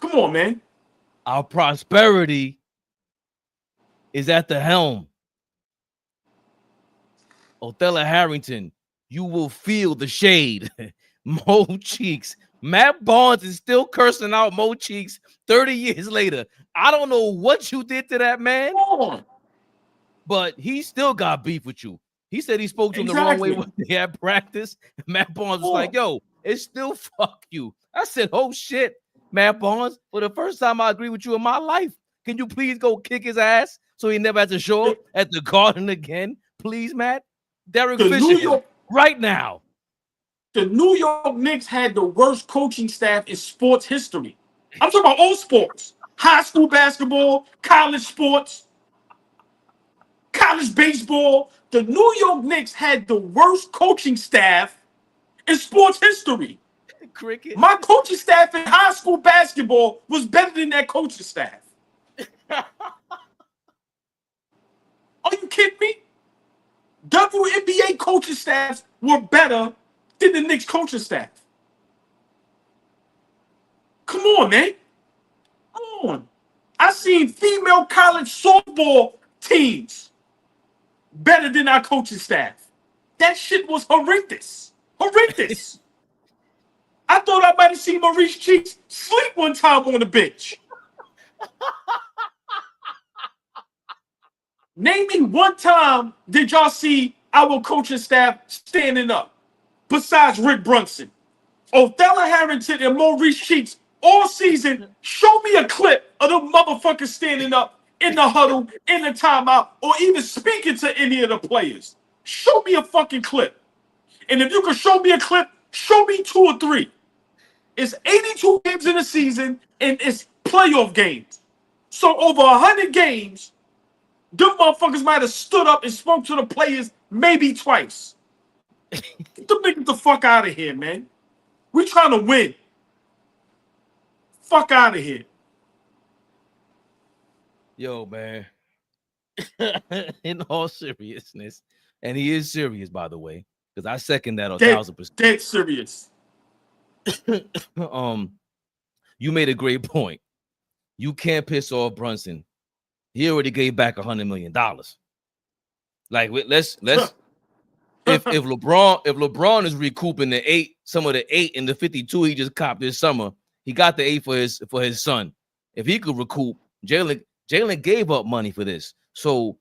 Speaker 3: Come on, man.
Speaker 1: Our prosperity is at the helm. Othello Harrington, you will feel the shade. Mo Cheeks. Matt Barnes is still cursing out Mo Cheeks 30 years later. I don't know what you did to that man, but he still got beef with you. He said he spoke to him the wrong way when they had practice. Matt Barnes was like, yo, it's still fuck you. I said, oh shit, Matt Barnes, for the first time I agree with you in my life. Can you please go kick his ass so he never has to show up at the Garden again? Please, Matt. Derek Fisher, right now.
Speaker 3: The New York Knicks had the worst coaching staff in sports history. I'm talking about all sports. High school basketball, college sports, college baseball. The New York Knicks had the worst coaching staff in sports history.
Speaker 1: Cricket.
Speaker 3: My coaching staff in high school basketball was better than that coaching staff. Are you kidding me? WNBA coaching staffs were better than the Knicks coaching staff. Come on, man. Come on. I seen female college softball teams better than our coaching staff. That shit was horrendous. Horrendous. I thought I might have seen Maurice Cheeks sleep one time on the bench. Name me one time did y'all see our coaching staff standing up besides Rick Brunson. Othello Harrington and Maurice Cheeks all season. Show me a clip of them motherfuckers standing up in the huddle, in the timeout, or even speaking to any of the players. Show me a fucking clip. And if you can show me a clip, show me 2 or 3. It's 82 games in a season, and it's playoff games. So over 100 games, them motherfuckers might have stood up and spoke to the players maybe twice. Get them niggas the fuck out of here, man. We trying to win. Fuck out of here.
Speaker 1: Yo, man. In all seriousness, and he is serious, by the way, because I second that 1,000%.
Speaker 3: Dead serious.
Speaker 1: You made a great point. You can't piss off Brunson. He already gave back $100 million. Like, let's if LeBron is recouping some of the 8 and the 52 he just copped this summer, he got the 8 for his son. If he could recoup, Jalen gave up money for this. So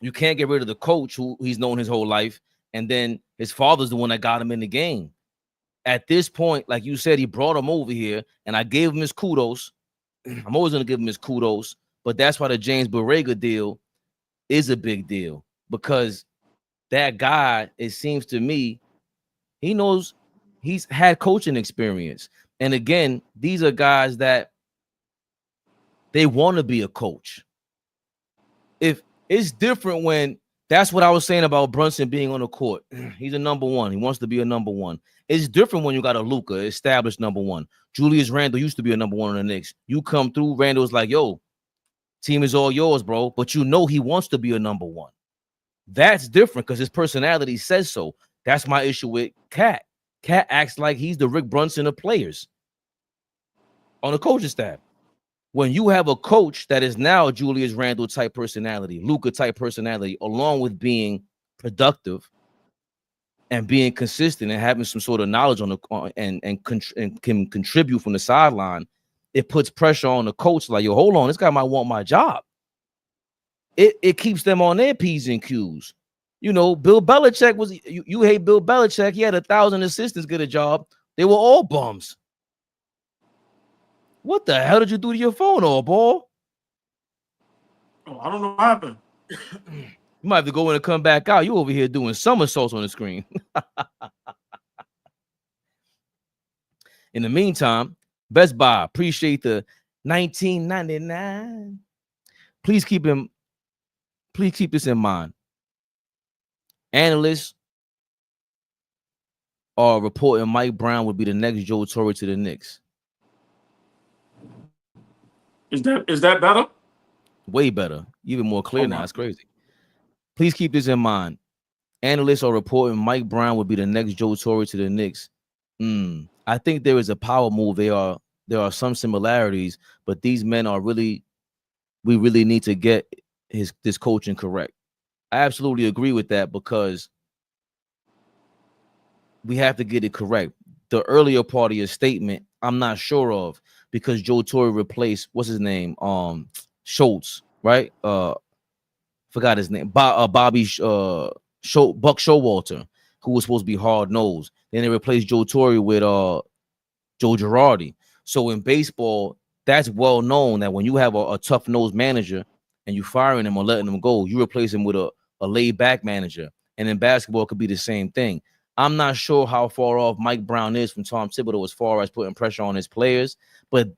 Speaker 1: you can't get rid of the coach who he's known his whole life, and then his father's the one that got him in the game. At this point, like you said, he brought him over here, and I gave him his kudos. I'm always going to give him his kudos, but that's why the James Borrega deal is a big deal, because that guy, it seems to me, he knows he's had coaching experience. And again, these are guys that they want to be a coach. If it's different when that's what I was saying about Brunson being on the court. He's a number one. He wants to be a number one. It's different when you got a Luka, established number one. Julius Randle used to be a number one on the Knicks. You come through, Randle's like, yo, team is all yours, bro. But you know he wants to be a number one. That's different because his personality says so. That's my issue with Cat. Cat acts like he's the Rick Brunson of players on the coaching staff. When you have a coach that is now a Julius Randle type personality, Luka type personality, along with being productive and being consistent and having some sort of knowledge and can contribute from the sideline, it puts pressure on the coach. Like, yo, hold on, this guy might want my job. It keeps them on their P's and Q's. You know, Bill Belichick was, you hate Bill Belichick. He had 1,000 assistants get a job. They were all bums. What the hell did you do to your phone, old boy?
Speaker 3: Oh, I don't know what happened.
Speaker 1: You might have to go in and come back out. You over here doing somersaults on the screen. In the meantime, Best Buy, appreciate the $19.99. Please keep this in mind. Analysts are reporting Mike Brown would be the next Joe Torre to the Knicks.
Speaker 3: Is that better?
Speaker 1: Way better. Even more clear now. It's crazy. Please keep this in mind. Analysts are reporting Mike Brown would be the next Joe Torre to the Knicks. I think there is a power move. There are some similarities, but these men are we really need to get this coaching correct. I absolutely agree with that because we have to get it correct. The earlier part of your statement, I'm not sure of, because Joe Torre replaced, what's his name? Schultz, right? Forgot his name. Bobby Buck Showalter, who was supposed to be hard nosed. Then they replaced Joe Torre with Joe Girardi. So in baseball, that's well known that when you have a tough nosed manager and you firing him or letting him go, you replace him with a laid back manager. And in basketball, it could be the same thing. I'm not sure how far off Mike Brown is from Tom Thibodeau as far as putting pressure on his players, but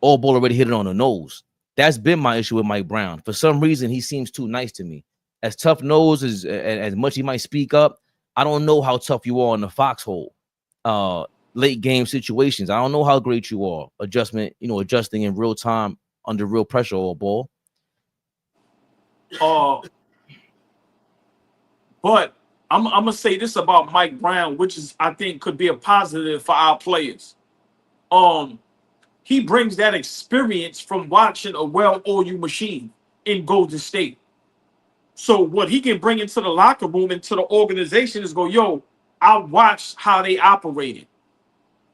Speaker 1: all ball already hit it on the nose. That's been my issue with Mike Brown. For some reason, he seems too nice to me. As tough nose as much he might speak up, I don't know how tough you are in the foxhole, late game situations. I don't know how great you are adjusting in real time under real pressure all ball.
Speaker 3: But I'm gonna say this about Mike Brown, which is I think could be a positive for our players. He brings that experience from watching a well-oiled machine in Golden State. So what he can bring into the locker room, into the organization is go, yo, I watched how they operated.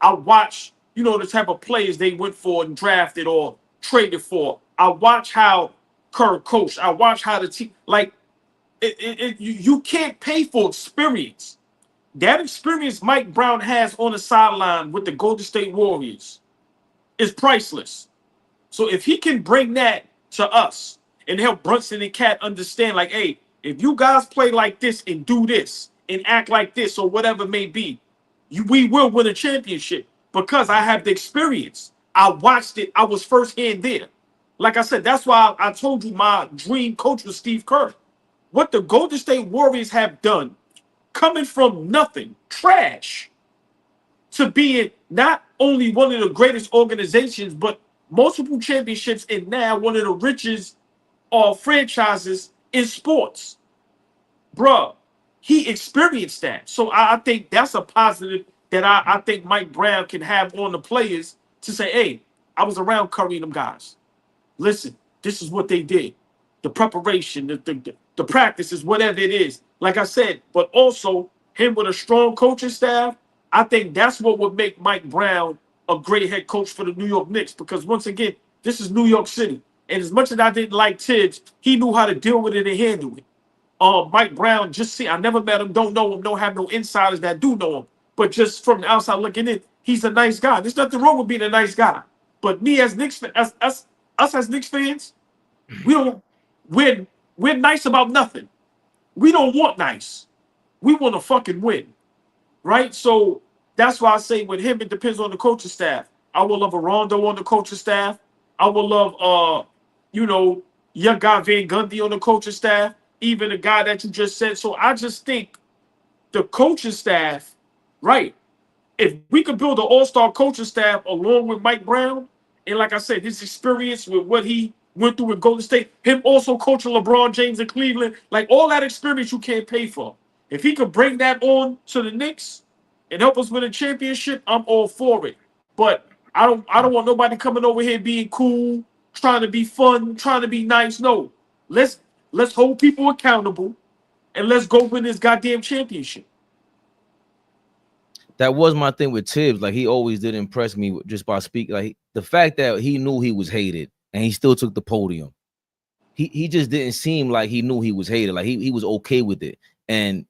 Speaker 3: I watched, the type of players they went for and drafted or traded for. I watched how Kerr coached. I watched how the team, you can't pay for experience. That experience Mike Brown has on the sideline with the Golden State Warriors is priceless. So if he can bring that to us and help Brunson and Cat understand, like, hey, if you guys play like this and do this and act like this or whatever it may be, we will win a championship because I have the experience. I watched it. I was firsthand there. Like I said, that's why I told you my dream coach was Steve Kerr. What the Golden State Warriors have done, coming from nothing, trash, to being not only one of the greatest organizations, but multiple championships and now one of the richest franchises in sports. Bruh, he experienced that. So I think that's a positive that I think Mike Brown can have on the players to say, hey, I was around Curry and them guys. Listen, this is what they did. The preparation, the practices, whatever it is. Like I said, but also him with a strong coaching staff, I think that's what would make Mike Brown a great head coach for the New York Knicks. Because once again, this is New York City. And as much as I didn't like Tibbs, he knew how to deal with it and handle it. Mike Brown, I never met him, don't know him, don't have no insiders that do know him. But just from the outside looking in, he's a nice guy. There's nothing wrong with being a nice guy. But me as Knicks, us as Knicks fans, we're nice about nothing. We don't want nice. We want to fucking win. Right? So that's why I say with him, it depends on the coaching staff. I will love a Rondo on the coaching staff. I will love young guy Van Gundy on the coaching staff, even the guy that you just said. So I just think the coaching staff, right? If we could build an all-star coaching staff along with Mike Brown, and like I said, his experience with what he went through with Golden State, him also coaching LeBron James in Cleveland, like all that experience you can't pay for. If he could bring that on to the Knicks and help us win a championship, I'm all for it. But I don't want nobody coming over here being cool, trying to be fun, trying to be nice. No. Let's hold people accountable and let's go win this goddamn championship.
Speaker 1: That was my thing with Tibbs. Like, he always did impress me just by speaking. Like, the fact that he knew he was hated and he still took the podium. He just didn't seem like he knew he was hated. Like, he was okay with it. And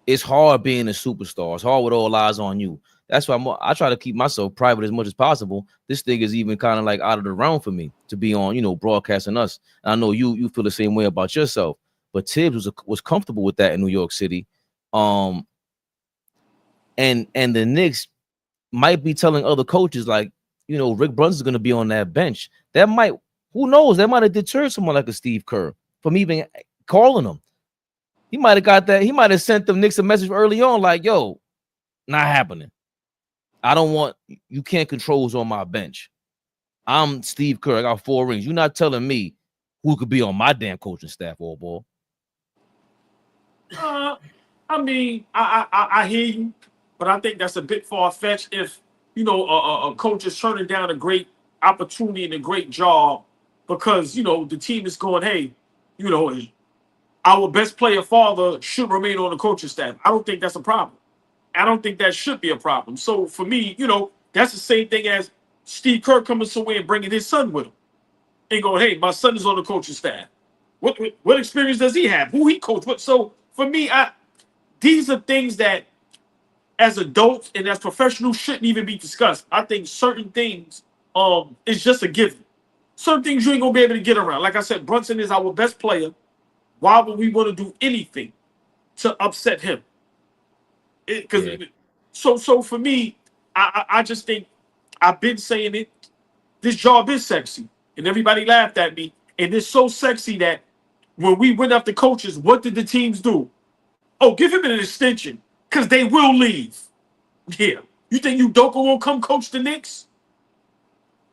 Speaker 1: it's hard being a superstar. It's hard with all eyes on you. That's why I try to keep myself private as much as possible. This thing is even kind of like out of the realm for me to be on, broadcasting us. And I know you feel the same way about yourself. But Tibbs was comfortable with that in New York City. And the Knicks might be telling other coaches, like, Rick Brunson's going to be on that bench. That might, who knows? That might have deterred someone like a Steve Kerr from even calling him. He might have got that. He might have sent them Knicks a message early on, like, yo, not happening. I don't want, you can't control who's on my bench. I'm Steve Kerr. I got 4 rings. You're not telling me who could be on my damn coaching staff, all ball.
Speaker 3: I mean, I hear you, but I think that's a bit far-fetched if, a coach is turning down a great opportunity and a great job because, the team is going, hey, our best player father should remain on the coaching staff. I don't think that's a problem. I don't think that should be a problem. So for me, that's the same thing as Steve Kerr coming somewhere and bringing his son with him and going, hey, my son is on the coaching staff. What experience does he have? Who he coached? So for me, these are things that as adults and as professionals shouldn't even be discussed. I think certain things is just a given. Certain things you ain't gonna be able to get around. Like I said, Brunson is our best player. Why would we want to do anything to upset him? So for me, I just think I've been saying it. This job is sexy, and everybody laughed at me. And it's so sexy that when we went after coaches, what did the teams do? Oh, give him an extension because they will leave. Yeah, you think Udoka won't come coach the Knicks?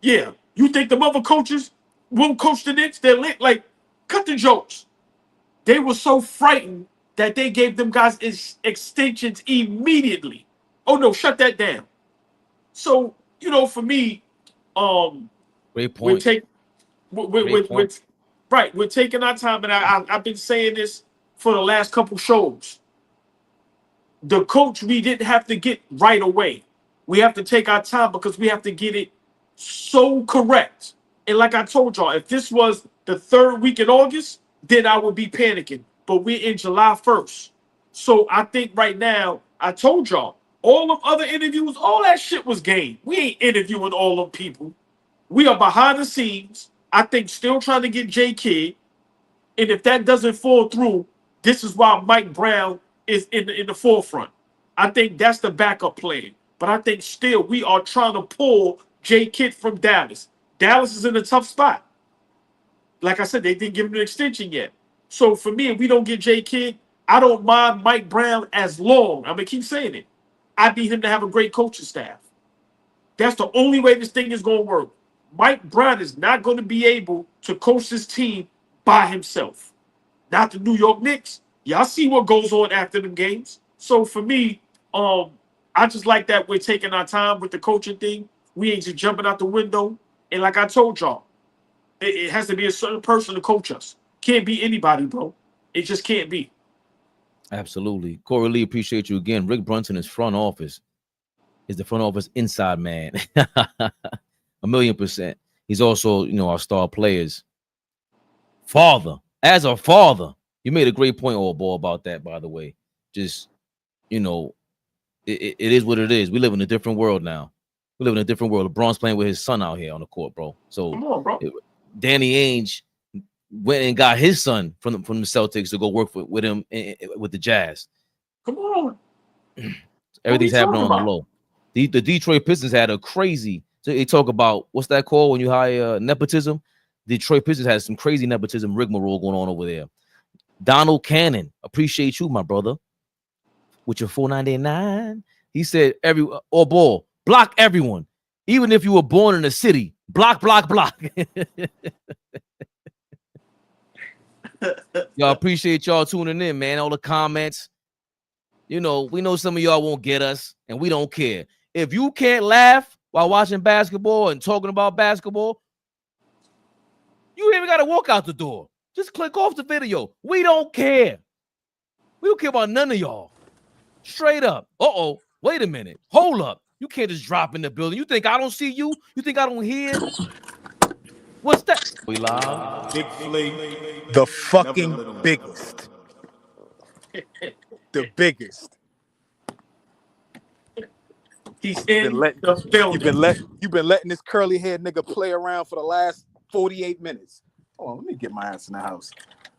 Speaker 3: Yeah, you think the other coaches won't coach the Knicks? They're lit. Like, cut the jokes. They were so frightened that they gave them guys extensions immediately. Oh no, shut that down. So for me,
Speaker 1: great point.
Speaker 3: We're taking our time, and I've been saying this for the last couple shows. The coach we didn't have to get right away. We have to take our time because we have to get it so correct. And like I told y'all, if this was the third week in August, then I would be panicking. But we're in July 1st. So I think right now, I told y'all, all of other interviews, all that shit was game. We ain't interviewing all them people. We are behind the scenes. I think still trying to get J Kidd. And if that doesn't fall through, this is why Mike Brown is in the forefront. I think that's the backup plan. But I think still we are trying to pull J Kidd from Dallas. Dallas is in a tough spot. Like I said, they didn't give him an extension yet. So for me, if we don't get J Kidd, I don't mind Mike Brown as long. I'm going to keep saying it. I need him to have a great coaching staff. That's the only way this thing is going to work. Mike Brown is not going to be able to coach this team by himself. Not the New York Knicks. Y'all see what goes on after them games. So for me, I just like that we're taking our time with the coaching thing. We ain't just jumping out the window. And like I told y'all, it has to be a certain person to coach us. Can't be anybody, bro. It just can't be.
Speaker 1: Absolutely. Corey Lee, appreciate you again. Rick Brunson is front office. Is the front office inside man. 1,000,000%. He's also, our star players. Father. As a father. You made a great point, old boy, about that, by the way. Just, it is what it is. We live in a different world now. We live in a different world. LeBron's playing with his son out here on the court, bro. So
Speaker 3: come on, bro.
Speaker 1: Danny Ainge went and got his son from the Celtics to go work with him with the Jazz.
Speaker 3: Come on.
Speaker 1: Everything's happening on the low. The Detroit Pistons had a crazy. So they talk about what's that called when you hire nepotism. Detroit Pistons had some crazy nepotism rigmarole going on over there. Donald Cannon, appreciate you, my brother, with your $4.99. He said, ball, block everyone, even if you were born in a city. Block. Y'all appreciate y'all tuning in, man. All the comments. We know some of y'all won't get us, and we don't care. If you can't laugh while watching basketball and talking about basketball, you ain't even got to walk out the door. Just click off the video. We don't care. We don't care about none of y'all. Straight up. Wait a minute. Hold up. You can't just drop in the building. You think I don't see you? You think I don't hear? What's that? We live.
Speaker 2: Big Flea. The fucking biggest. The biggest.
Speaker 3: He's in the building.
Speaker 2: You've been letting this curly haired nigga play around for the last 48 minutes. Hold on, let me get my ass in the house.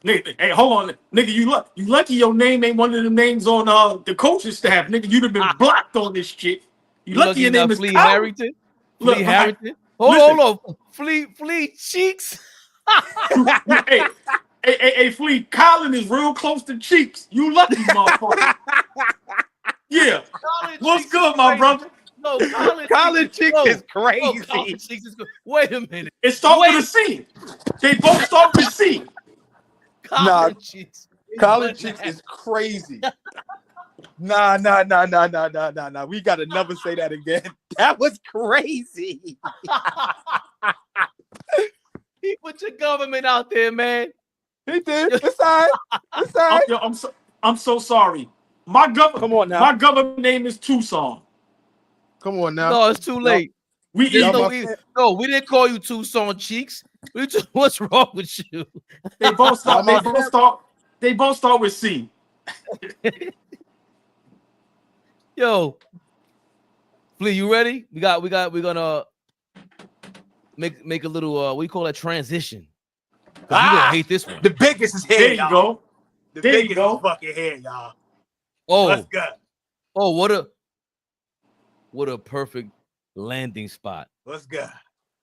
Speaker 3: Nigga, hey, hold on, nigga. You lucky your name ain't one of the names on the coaching staff, nigga. You'd have been blocked on this shit. You lucky your name is
Speaker 1: Flea Harrington. Flea Harrington. Hold on. Flea Cheeks.
Speaker 3: Hey, Flea. Colin is real close to Cheeks. You lucky, motherfucker. Yeah. What's good, my brother?
Speaker 1: No,
Speaker 2: Colin Cheeks is crazy.
Speaker 1: Colin Cheeks is good. Wait a minute.
Speaker 3: It starts with a C. They both start with C.
Speaker 2: Colin Cheeks is crazy. Nah. We gotta never say that again. That was crazy.
Speaker 1: He put your government out there, man.
Speaker 2: He did. It's all right.
Speaker 3: I'm so sorry. My government.
Speaker 2: Come on now.
Speaker 3: My government name is Tucson.
Speaker 2: Come on now.
Speaker 1: No, it's too late.
Speaker 3: We
Speaker 1: didn't call you Tucson Cheeks. What's wrong with you?
Speaker 3: They both start. They both start with C.
Speaker 1: Yo, Flea, you ready? We're gonna make a little what do you call that, transition? You're gonna hate this one.
Speaker 2: The biggest is here,
Speaker 3: There you
Speaker 2: y'all.
Speaker 3: go.
Speaker 2: The
Speaker 3: There you
Speaker 2: biggest
Speaker 3: go.
Speaker 2: is fucking here, y'all.
Speaker 1: Oh,
Speaker 2: Let's go.
Speaker 1: oh, what a perfect landing spot.
Speaker 2: Let's go.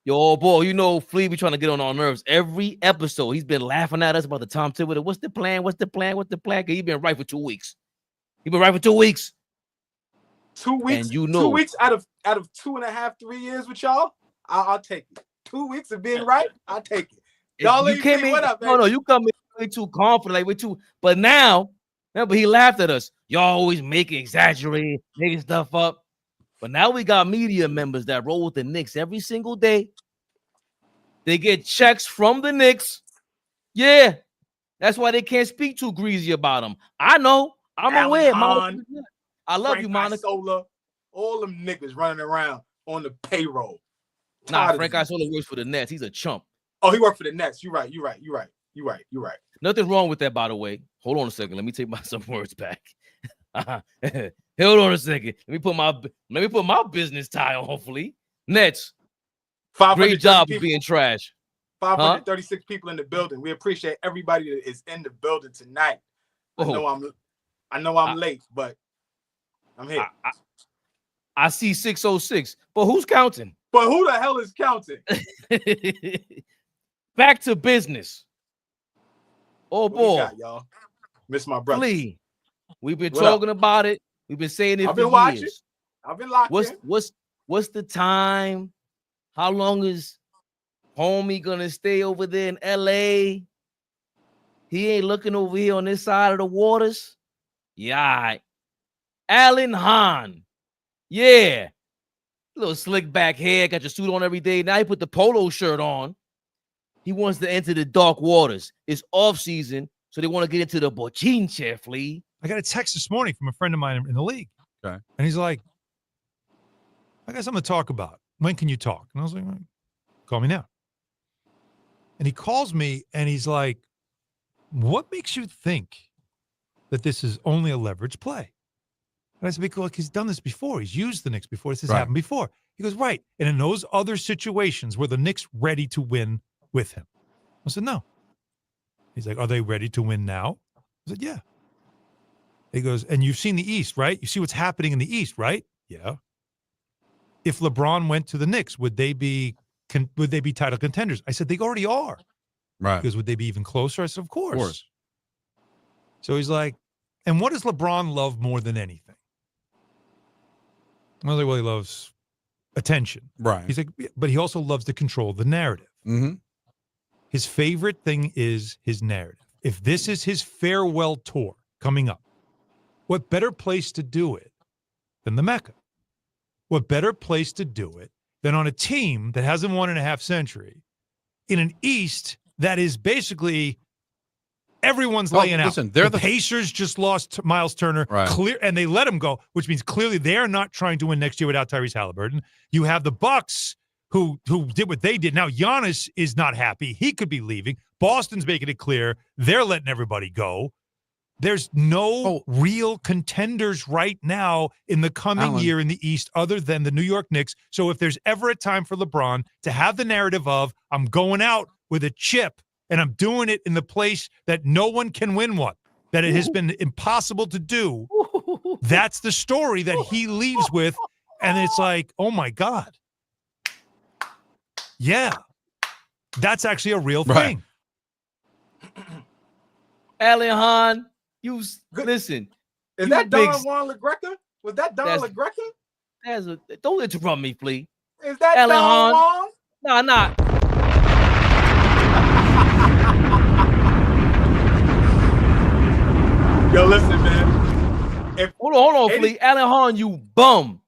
Speaker 1: Yo, boy, you know Flea be trying to get on our nerves every episode. He's been laughing at us about the Tom Thibodeau. What's the plan? What's the plan? What's the plan? Cause he's been right for 2 weeks.
Speaker 2: 2 weeks.
Speaker 1: And you know,
Speaker 2: 2 weeks out of 2.5, 3 years with y'all, I'll take it. 2 weeks of being right, I'll take it. Y'all
Speaker 1: you came in.
Speaker 2: what up,
Speaker 1: No, you come in way too confident, like way too. But now, remember, he laughed at us. Y'all always exaggerating, making stuff up. But now we got media members that roll with the Knicks every single day. They get checks from the Knicks. Yeah, that's why they can't speak too greasy about them. I know. I'm aware.
Speaker 2: Hahn,
Speaker 1: I love
Speaker 2: Frank
Speaker 1: you, Monica.
Speaker 2: Isola, all them niggas running around on the payroll.
Speaker 1: Nah, Frank Isola works for the Nets. He's a chump.
Speaker 2: Oh, he worked for the Nets. You're right.
Speaker 1: Nothing wrong with that, by the way. Hold on a second. Let me take some words back. Hold on a second. Let me put my business tie on. Hopefully, Nets. Great job of being trash.
Speaker 2: 536 people in the building. We appreciate everybody that is in the building tonight. I know I'm late, but I'm here.
Speaker 1: I see 606, but who's counting?
Speaker 2: But who the hell is counting?
Speaker 1: Back to business. Oh boy,
Speaker 2: y'all. Miss my brother.
Speaker 1: Flea. We've been talking about it. We've been saying it for years.
Speaker 2: I've been locked in.
Speaker 1: What's the time? How long is homie gonna stay over there in LA? He ain't looking over here on this side of the waters. Yeah, all right. Alan Hahn. Yeah. Little slick back hair, got your suit on every day. Now he put the polo shirt on. He wants to enter the dark waters. It's off season, so they want to get into the bochinche, Flea.
Speaker 4: I got a text this morning from a friend of mine in the league.
Speaker 5: Okay.
Speaker 4: And he's like, I got something to talk about. When can you talk? And I was like, call me now. And he calls me and he's like, what makes you think that this is only a leverage play? And I said, because he's done this before. He's used the Knicks before. This has happened before. He goes, right. And in those other situations, were the Knicks ready to win with him? I said, no. He's like, are they ready to win now? I said, yeah. He goes, and you've seen the East, right? You see what's happening in the East, right? Yeah. If LeBron went to the Knicks, would they be title contenders? I said, they already are.
Speaker 5: Right.
Speaker 4: Because would they be even closer? I said, of course. So he's like, and what does LeBron love more than anything? I was like, well, he loves attention.
Speaker 5: Right.
Speaker 4: He's like, but he also loves to control the narrative.
Speaker 5: Mm-hmm.
Speaker 4: His favorite thing is his narrative. If this is his farewell tour coming up, what better place to do it than the Mecca? What better place to do it than on a team that hasn't won in a half century in an East that is basically everyone's laying out.
Speaker 5: Listen, the
Speaker 4: Pacers just lost Myles Turner, and they let him go, which means clearly they are not trying to win next year without Tyrese Halliburton. You have the Bucks who did what they did. Now Giannis is not happy. He could be leaving. Boston's making it clear they're letting everybody go. There's no real contenders right now in the coming year in the East other than the New York Knicks. So if there's ever a time for LeBron to have the narrative of, I'm going out with a chip and I'm doing it in the place that no one can win one, that it has been impossible to do, that's the story that he leaves with. And it's like, oh, my God. Yeah. That's actually a real thing.
Speaker 1: Alan Hahn. You listen.
Speaker 2: Is that Don Juan LaGreca? Was that Don LaGreca?
Speaker 1: Don't interrupt me, please.
Speaker 2: Is that Alan Don Juan?
Speaker 1: Nah.
Speaker 2: Yo, listen, man.
Speaker 1: Hold on, please. Alan Hahn, you bum.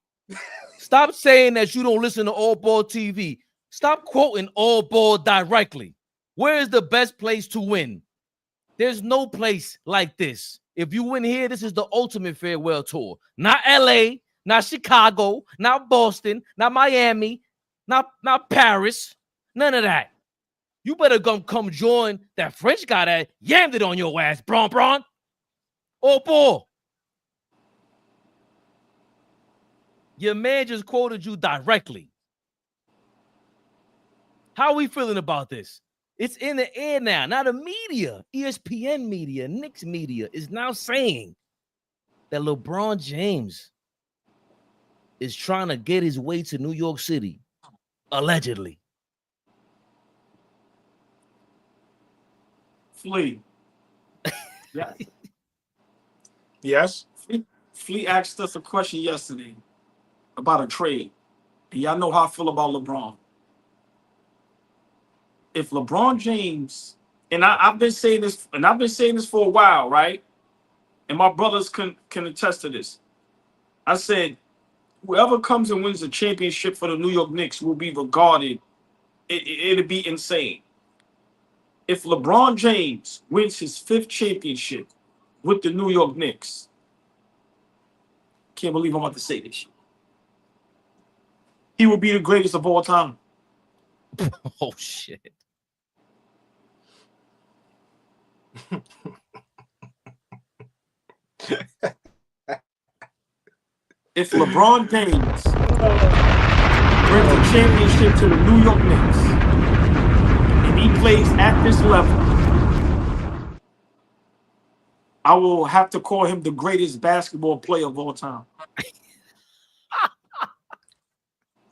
Speaker 1: Stop saying that you don't listen to All Ball TV. Stop quoting All Ball directly. Where is the best place to win? There's no place like this. If you win here, this is the ultimate farewell tour. Not LA, not Chicago, not Boston, not Miami, not Paris. None of that. You better come join that French guy that yammed it on your ass, Bron. Oh, boy. Your man just quoted you directly. How are we feeling about this? It's in the air now. Now the media, ESPN media, Knicks media is now saying that LeBron James is trying to get his way to New York City, allegedly.
Speaker 3: Flea. Yeah.
Speaker 2: Yes.
Speaker 3: Flea asked us a question yesterday about a trade. And y'all know how I feel about LeBron. If LeBron James, and I've been saying this, for a while, right? And my brothers can attest to this. I said, whoever comes and wins the championship for the New York Knicks will be regarded. It'll be insane. If LeBron James wins his 5th championship with the New York Knicks, can't believe I'm about to say this. He will be the greatest of all time.
Speaker 1: Oh, shit.
Speaker 3: If LeBron James brings a championship to the New York Knicks and he plays at this level, I will have to call him the greatest basketball player of all time.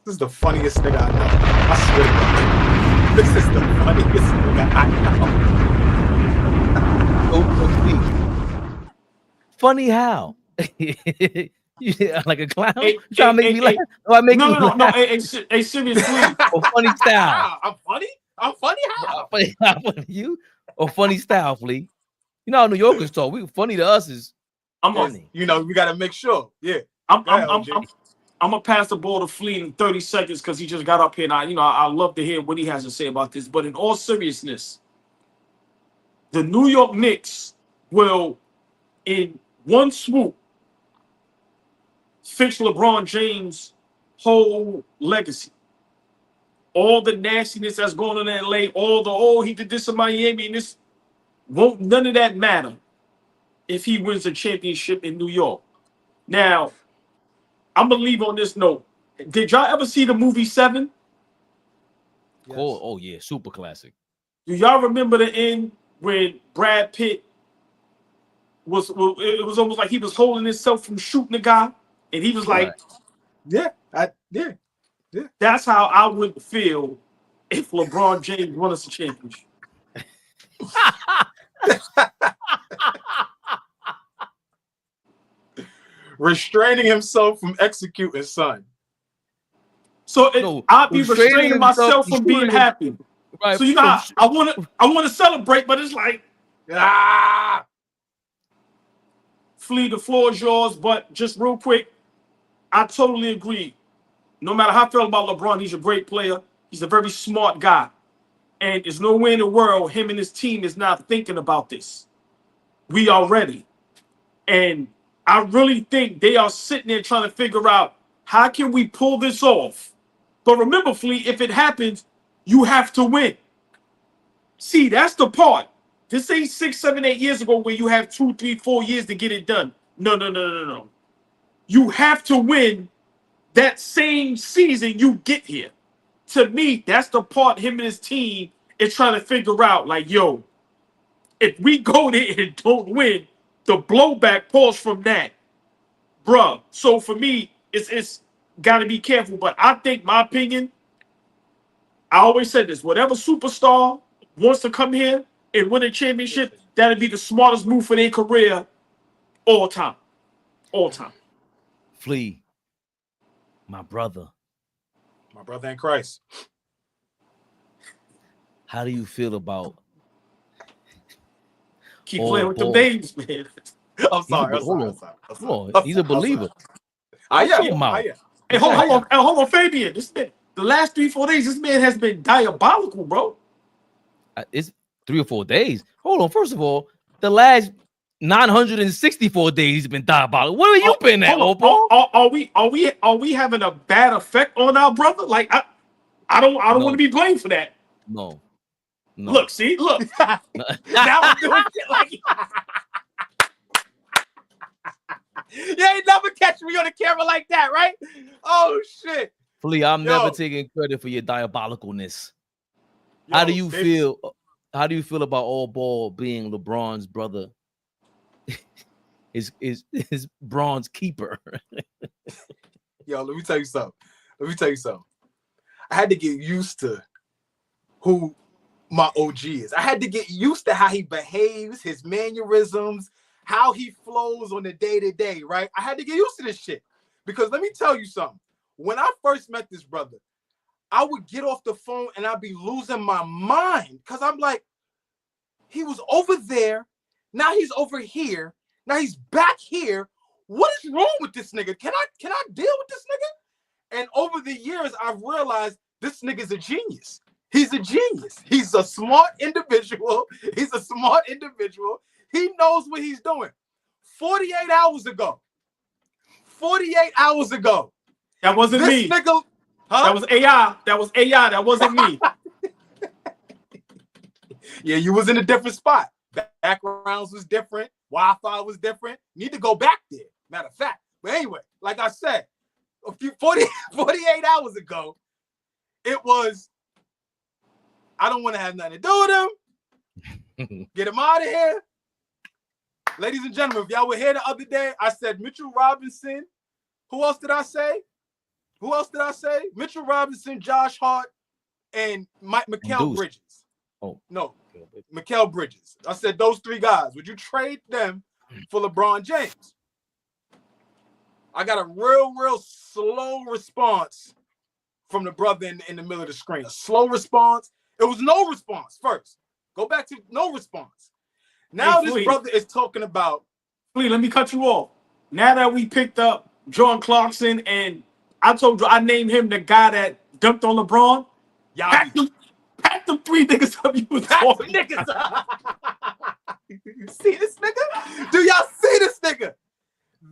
Speaker 2: This is the funniest nigga I know. I swear to God. This is the funniest nigga I know.
Speaker 1: Funny how? Yeah, like a clown?
Speaker 3: Hey,
Speaker 1: You trying to make me laugh? Or I make you
Speaker 3: No.
Speaker 1: laugh?
Speaker 3: Hey, seriously.
Speaker 1: Or funny style?
Speaker 2: I'm funny? I'm funny how?
Speaker 1: Funny you? Or funny style, Flea? You know how New Yorkers talk. We funny to us is funny.
Speaker 2: You know, we got to make sure. Yeah.
Speaker 3: I'm gonna pass the ball to Flea in 30 seconds because he just got up here, and I love to hear what he has to say about this. But in all seriousness, the New York Knicks will, in one swoop, fix LeBron James' whole legacy. All the nastiness that's going on in LA, he did this in Miami, and this won't none of that matter if he wins a championship in New York. Now, I'm gonna leave on this note. Did y'all ever see the movie 7?
Speaker 1: Yes. Oh yeah, super classic.
Speaker 3: Do y'all remember the end when Brad Pitt was? It was almost like he was holding himself from shooting the guy, and he was like,
Speaker 2: "Yeah, yeah."
Speaker 3: That's how I would feel if LeBron James won us a championship.
Speaker 2: Restraining himself from executing, son.
Speaker 3: So I'll be restraining myself from being happy. Right. So I want to celebrate, but it's like, Flea, the floor is yours. But just real quick, I totally agree. No matter how I feel about LeBron, he's a great player. He's a very smart guy, and there's no way in the world him and his team is not thinking about this. We are ready, and I really think they are sitting there trying to figure out how can we pull this off. But remember, Flea, if it happens, you have to win. See, that's the part. This ain't 6, 7, 8 years ago where you have 2, 3, 4 years to get it done. No. You have to win that same season you get here. To me, that's the part him and his team is trying to figure out. Like, yo, if we go there and don't win, the blowback pulls from that, bruh. So for me, it's got to be careful. But I think, my opinion, I always said this: whatever superstar wants to come here and win a championship, that'd be the smartest move for their career, all time.
Speaker 1: Flea, my brother
Speaker 2: in Christ.
Speaker 1: How do you feel about?
Speaker 3: Keep playing with the babes, man.
Speaker 2: I'm sorry.
Speaker 1: Hold on. He's a believer.
Speaker 2: I am.
Speaker 3: Hey, hold on, Fabian. This man, the last 3-4 days, this man has been diabolical, bro.
Speaker 1: It's 3 or 4 days. Hold on. First of all, the last 964 days he's been diabolical. Where have you been at, Opal?
Speaker 3: Are we having a bad effect on our brother? Like I don't want to be blamed for that.
Speaker 1: No. No.
Speaker 3: Look, see, look. Now I'm doing shit like
Speaker 2: You ain't never catch me on the camera like that, right? Oh shit.
Speaker 1: Flea, I'm never taking credit for your diabolicalness. How do you feel about All Ball being LeBron's brother? His Bron's keeper.
Speaker 2: Yo, let me tell you something. I had to get used to who my OG is. I had to get used to how he behaves, his mannerisms, how he flows on the day-to-day, right? I had to get used to this shit. Because let me tell you something. When I first met this brother, I would get off the phone and I'd be losing my mind. Because I'm like, he was over there. Now he's over here. Now he's back here. What is wrong with this nigga? Can I deal with this nigga? And over the years, I've realized this nigga's a genius. He's a genius. He's a smart individual. He knows what he's doing. 48 hours ago.
Speaker 3: that wasn't
Speaker 2: This
Speaker 3: me.
Speaker 2: nigga,
Speaker 3: That was AI. That wasn't me.
Speaker 2: Yeah, you was in a different spot. Backgrounds was different. Wi-Fi was different. Need to go back there. Matter of fact. But anyway, like I said, 48 hours ago, it was, I don't want to have nothing to do with him. Get him out of here. Ladies and gentlemen, if y'all were here the other day, I said Mitchell Robinson. Who else did I say? Mitchell Robinson, Josh Hart, and Mikal Bridges.
Speaker 1: Oh.
Speaker 2: No, Mikal Bridges. I said those three guys. Would you trade them for LeBron James? I got a real slow response from the brother in the middle of the screen. A slow response. It was no response first. Go back to no response. Now this brother is talking about.
Speaker 3: Please, let me cut you off. Now that we picked up Jordan Clarkson, and I told you I named him the guy that dumped on LeBron. Pack them three niggas up. You was talking
Speaker 2: niggas up. You see this nigga? Do y'all see this nigga?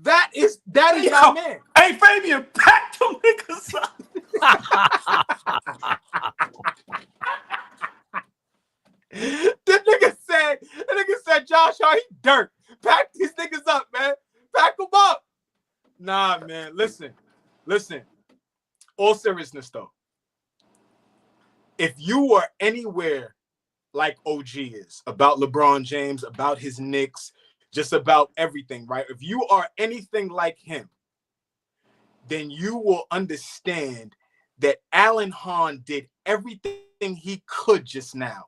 Speaker 2: That is my man.
Speaker 3: Hey, Fabian, pack them niggas up.
Speaker 2: The nigga said, Josh, he dirt. Pack these niggas up, man. Pack them up. Nah, man. Listen. All seriousness, though. If you were anywhere like OG is about LeBron James, about his Knicks, just about everything, right? If you are anything like him, then you will understand that Alan Hahn did everything he could just now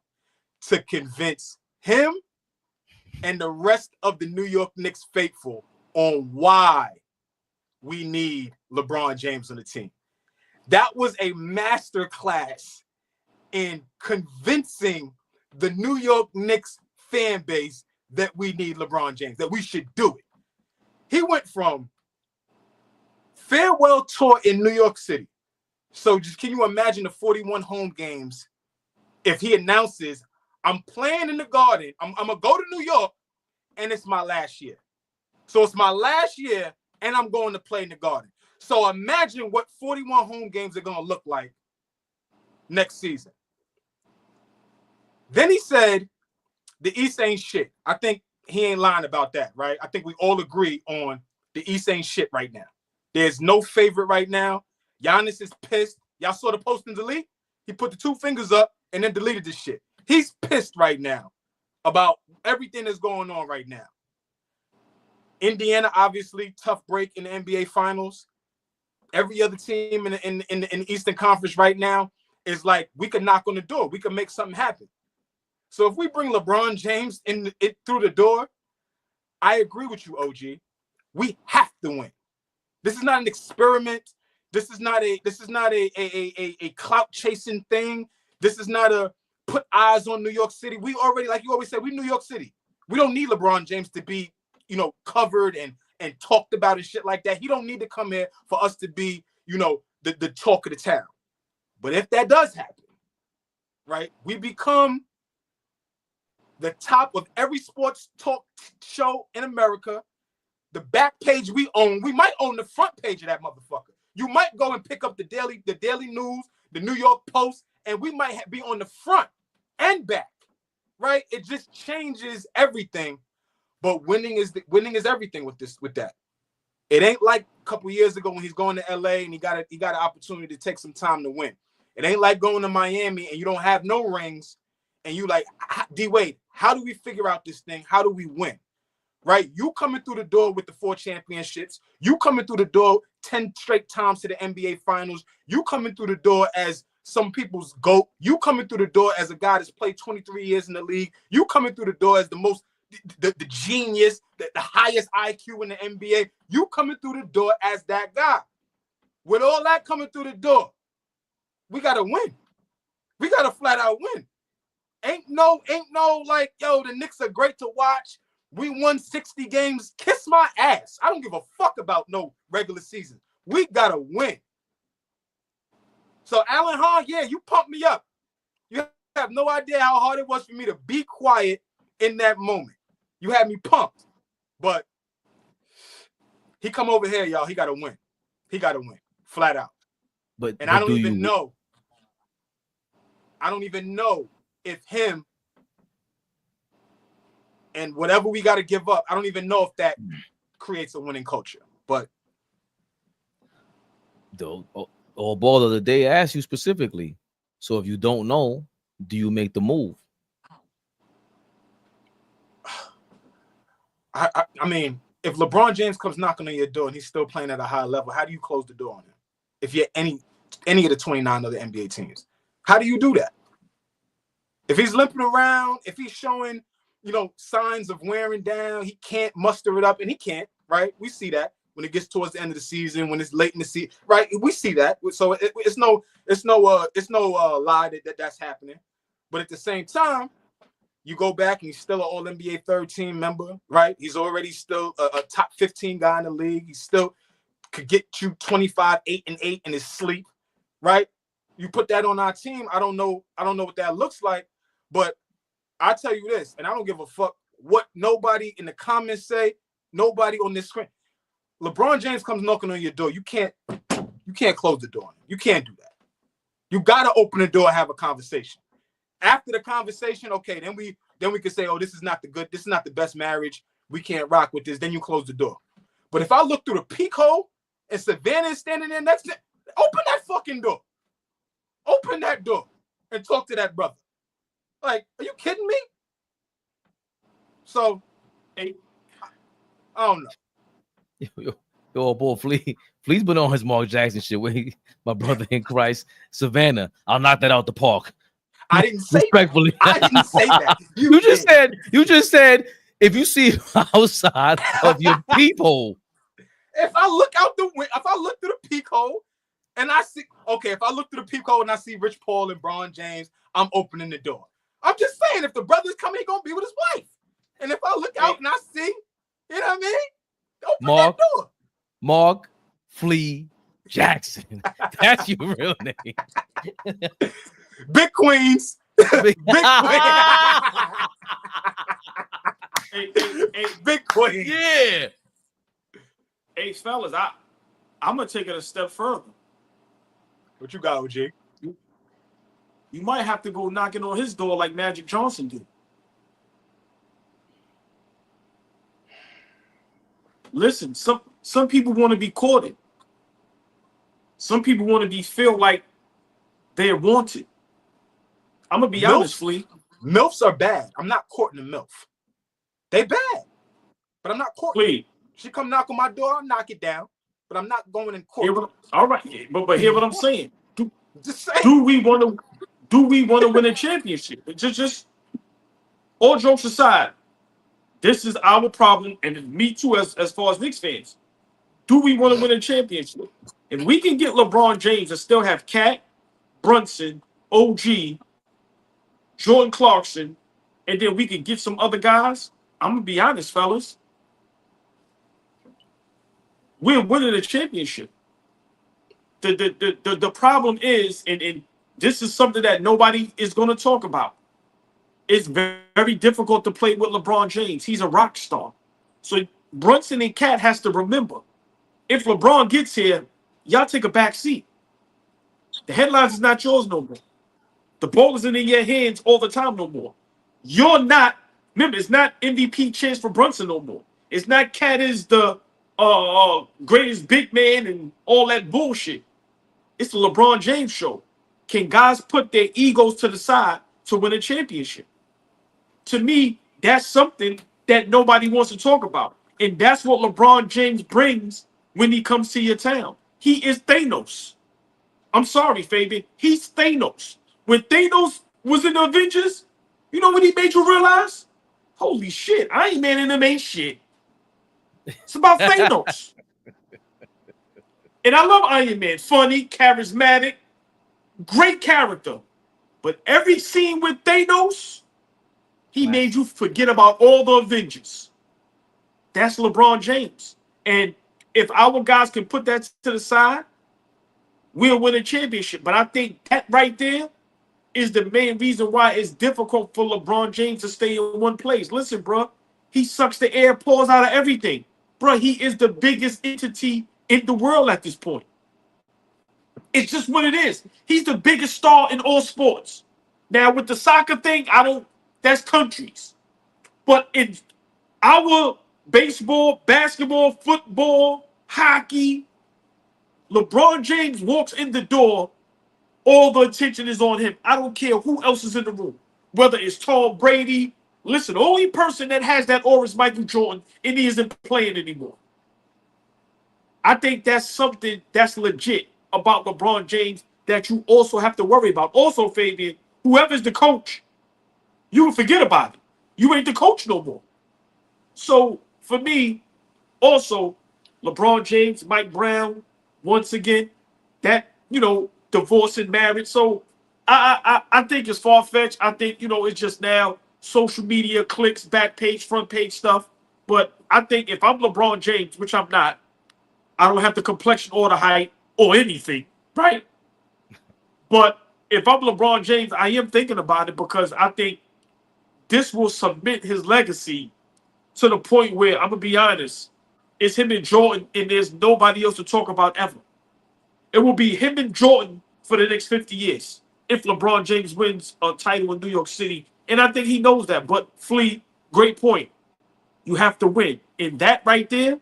Speaker 2: to convince him and the rest of the New York Knicks faithful on why we need LeBron James on the team. That was a masterclass in convincing the New York Knicks fan base that we need LeBron James, that we should do it. He went from farewell tour in New York City. So just can you imagine the 41 home games if he announces, I'm playing in the Garden, I'm going to go to New York, and it's my last year. So it's my last year, and I'm going to play in the Garden. So imagine what 41 home games are going to look like next season. Then he said, the East ain't shit. I think he ain't lying about that, right? I think we all agree on the East ain't shit right now. There's no favorite right now. Giannis is pissed. Y'all saw the post and delete? He put the two fingers up and then deleted this shit. He's pissed right now about everything that's going on right now. Indiana, obviously, tough break in the NBA Finals. Every other team in the Eastern Conference right now is like, we could knock on the door. We could make something happen. So if we bring LeBron James through the door, I agree with you, OG. We have to win. This is not an experiment. This is not a clout chasing thing. This is not a put eyes on New York City. We already, like you always said, we New York City. We don't need LeBron James to be, covered and talked about and shit like that. He don't need to come here for us to be, the talk of the town. But if that does happen, right, we become the top of every sports talk show in America. The back page we own, we might own the front page of that motherfucker. You might go and pick up the Daily News, the New York Post, and we might be on the front and back, right? It just changes everything. But winning is everything with that. It ain't like a couple years ago when he's going to LA and he got an opportunity to take some time to win. It ain't like going to Miami and you don't have no rings and you like, D-Wade, how do we figure out this thing? How do we win? Right? You coming through the door with the 4 championships. You coming through the door 10 straight times to the NBA Finals. You coming through the door as some people's GOAT. You coming through the door as a guy that's played 23 years in the league. You coming through the door as the genius, the highest IQ in the NBA. You coming through the door as that guy. With all that coming through the door, we got to win. We got to flat out win. Ain't no like, yo, the Knicks are great to watch. We won 60 games. Kiss my ass. I don't give a fuck about no regular season. We got to win. So, Alan Hahn, yeah, you pumped me up. You have no idea how hard it was for me to be quiet in that moment. You had me pumped. But he come over here, y'all. He got to win. He got to win. Flat out.
Speaker 1: But
Speaker 2: I don't even know. I don't even know if him and whatever we got to give up, I don't even know if that creates a winning culture. But
Speaker 1: the ball of the day asked you specifically. So if you don't know, do you make the move?
Speaker 2: I mean, if LeBron James comes knocking on your door and he's still playing at a high level, how do you close the door on him? If you're any of the 29 other NBA teams, how do you do that? If he's limping around, if he's showing, signs of wearing down, he can't muster it up, and he can't, right? We see that when it gets towards the end of the season, when it's late in the season, right? We see that. So it's no lie that's happening. But at the same time, you go back and he's still an All-NBA third-team member, right? He's already still a top 15 guy in the league. He still could get you 25, 8 and 8 in his sleep, right? You put that on our team. I don't know what that looks like, but I tell you this, and I don't give a fuck what nobody in the comments say, nobody on this screen. LeBron James comes knocking on your door. You can't close the door on him. You can't do that. You gotta open the door and have a conversation. After the conversation, okay, then we can say, oh, this is not the best marriage. We can't rock with this. Then you close the door. But if I look through the peek hole and Savannah is standing there next to it, open that fucking door. Open that door and talk to that brother. Like, are you kidding me? So, I don't know.
Speaker 1: Yo, boy, Flea's been on his Mark Jackson shit. My brother in Christ, Savannah. I'll knock that out the park.
Speaker 2: I didn't say
Speaker 1: respectfully.
Speaker 2: That. I didn't say that.
Speaker 1: You just said if you see outside of your peephole.
Speaker 2: If I look out the window, if I look through the peek hole and I see, okay, if I look through the peek hole and I see Rich Paul and LeBron James, I'm opening the door. I'm just saying, if the brother's coming, he's gonna be with his wife. And if I look out and I see, you know what I mean? Open that door.
Speaker 1: Mark Flea Jackson. That's your real name.
Speaker 2: Big Queens. Big Queens. Big Queens.
Speaker 1: Yeah.
Speaker 3: Hey, fellas, I'm gonna take it a step further.
Speaker 2: What you got, OG?
Speaker 3: You might have to go knocking on his door like Magic Johnson did. Listen, some people want to be courted. Some people want to feel like they're wanted. I'm gonna be honest, Flea.
Speaker 2: MILFs are bad. I'm not courting a MILF. They bad, but I'm not courting.
Speaker 3: Flea.
Speaker 2: She come knock on my door, I'll knock it down, but I'm not going in court.
Speaker 3: All right, but hear what I'm saying. Do we want to win a championship? Just all jokes aside, this is our problem, and me too, as far as Knicks fans. Do we want to win a championship? If we can get LeBron James and still have Cat, Brunson, OG, Jordan Clarkson, and then we can get some other guys, I'm gonna be honest, fellas. We're winning a championship. The problem is, and this is something that nobody is going to talk about. It's very, very difficult to play with LeBron James. He's a rock star. So Brunson and Cat has to remember, if LeBron gets here, y'all take a back seat. The headlines is not yours no more. The ball isn't in your hands all the time no more. You're not, remember, it's not MVP chance for Brunson no more. It's not Cat is the greatest big man and all that bullshit. It's the LeBron James show. Can guys put their egos to the side to win a championship? To me, that's something that nobody wants to talk about. And that's what LeBron James brings when he comes to your town. He is Thanos. I'm sorry, Fabian. He's Thanos. When Thanos was in the Avengers, you know what he made you realize? Holy shit, Iron Man and them ain't shit. It's about Thanos. And I love Iron Man. Funny, charismatic, great character. But every scene with Thanos, he made you forget about all the Avengers. That's LeBron James. And if our guys can put that to the side, we'll win a championship. But I think that right there is the main reason why it's difficult for LeBron James to stay in one place. Listen, bro, he sucks the air, pulls out of everything. Bro, he is the biggest entity in the world at this point. It's just what it is. He's the biggest star in all sports. Now, with the soccer thing, that's countries. But in our baseball, basketball, football, hockey, LeBron James walks in the door, all the attention is on him. I don't care who else is in the room, whether it's Tom Brady. Listen, the only person that has that aura is Michael Jordan, and he isn't playing anymore. I think that's something that's legit about LeBron James that you also have to worry about. Also, Fabian, whoever's the coach, you will forget about it. You ain't the coach no more. So, for me, also, LeBron James, Mike Brown, once again, that, divorce and marriage. So I think it's far-fetched. I think, it's just now social media clicks, back page, front page stuff. But I think if I'm LeBron James, which I'm not, I don't have the complexion or the height or anything, right? But if I'm LeBron James, I am thinking about it because I think this will cement his legacy to the point where, I'm going to be honest, it's him and Jordan, and there's nobody else to talk about ever. It will be him and Jordan for the next 50 years if LeBron James wins a title in New York City. And I think he knows that. But, Flea, great point. You have to win. And that right there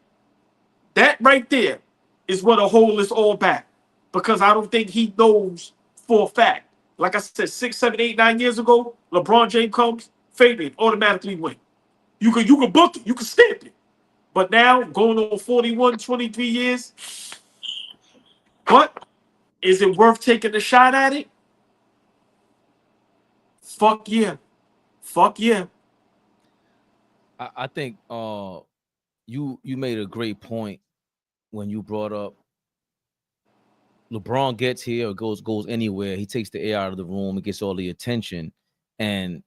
Speaker 3: is what a whole is all back. Because I don't think he knows for a fact. Like I said, 6, 7, 8, 9 years ago, LeBron James comes, Fabian automatically win. You can book it. You can stamp it. But now, going on 41, 23 years, what? Is it worth taking a shot at it? Fuck yeah. Fuck yeah.
Speaker 1: I think you made a great point when you brought up LeBron gets here or goes anywhere. He takes the air out of the room and gets all the attention. And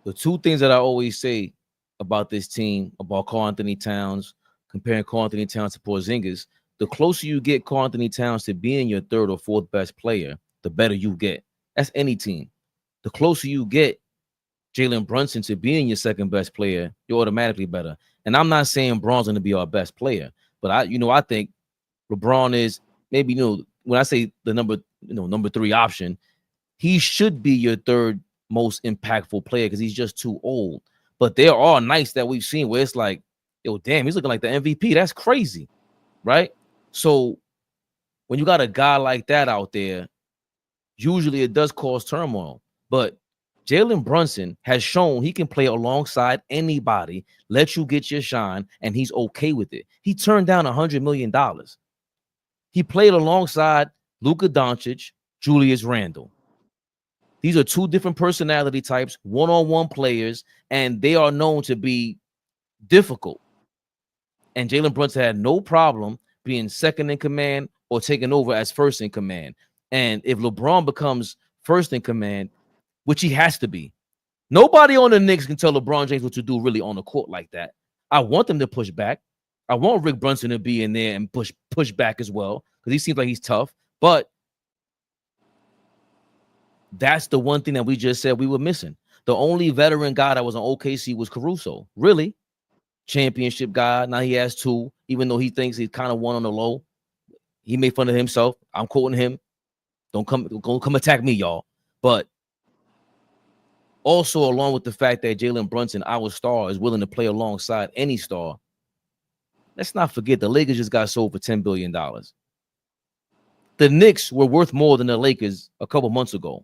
Speaker 1: the two things that I always say about this team, about Karl-Anthony Towns, comparing Karl-Anthony Towns to Porzingis, the closer you get Karl-Anthony Towns to being your third or fourth best player, the better you get. That's any team. The closer you get Jalen Brunson to being your second best player, you're automatically better. And I'm not saying Bron's going to be our best player, but I think LeBron is maybe, when I say the number 3 option, he should be your third most impactful player because he's just too old. But there are nights that we've seen where it's like, yo, damn, he's looking like the MVP. That's crazy, right? So when you got a guy like that out there, usually it does cause turmoil. But Jalen Brunson has shown he can play alongside anybody, let you get your shine, and he's okay with it. He turned down $100 million. He played alongside Luka Doncic, Julius Randle. These are two different personality types, one-on-one players, and they are known to be difficult. And Jalen Brunson had no problem being second in command or taking over as first in command. And if LeBron becomes first in command, which he has to be, nobody on the Knicks can tell LeBron James what to do really on the court like that. I want them to push back. I want Rick Brunson to be in there and push back as well because he seems like he's tough. But that's the one thing that we just said we were missing. The only veteran guy that was on OKC was Caruso. Really? Championship guy. Now he has 2, even though he thinks he's kind of one on the low. He made fun of himself. I'm quoting him. Don't come attack me, y'all. But also, along with the fact that Jalen Brunson, our star, is willing to play alongside any star, let's not forget the Lakers just got sold for $10 billion. The Knicks were worth more than the Lakers a couple months ago.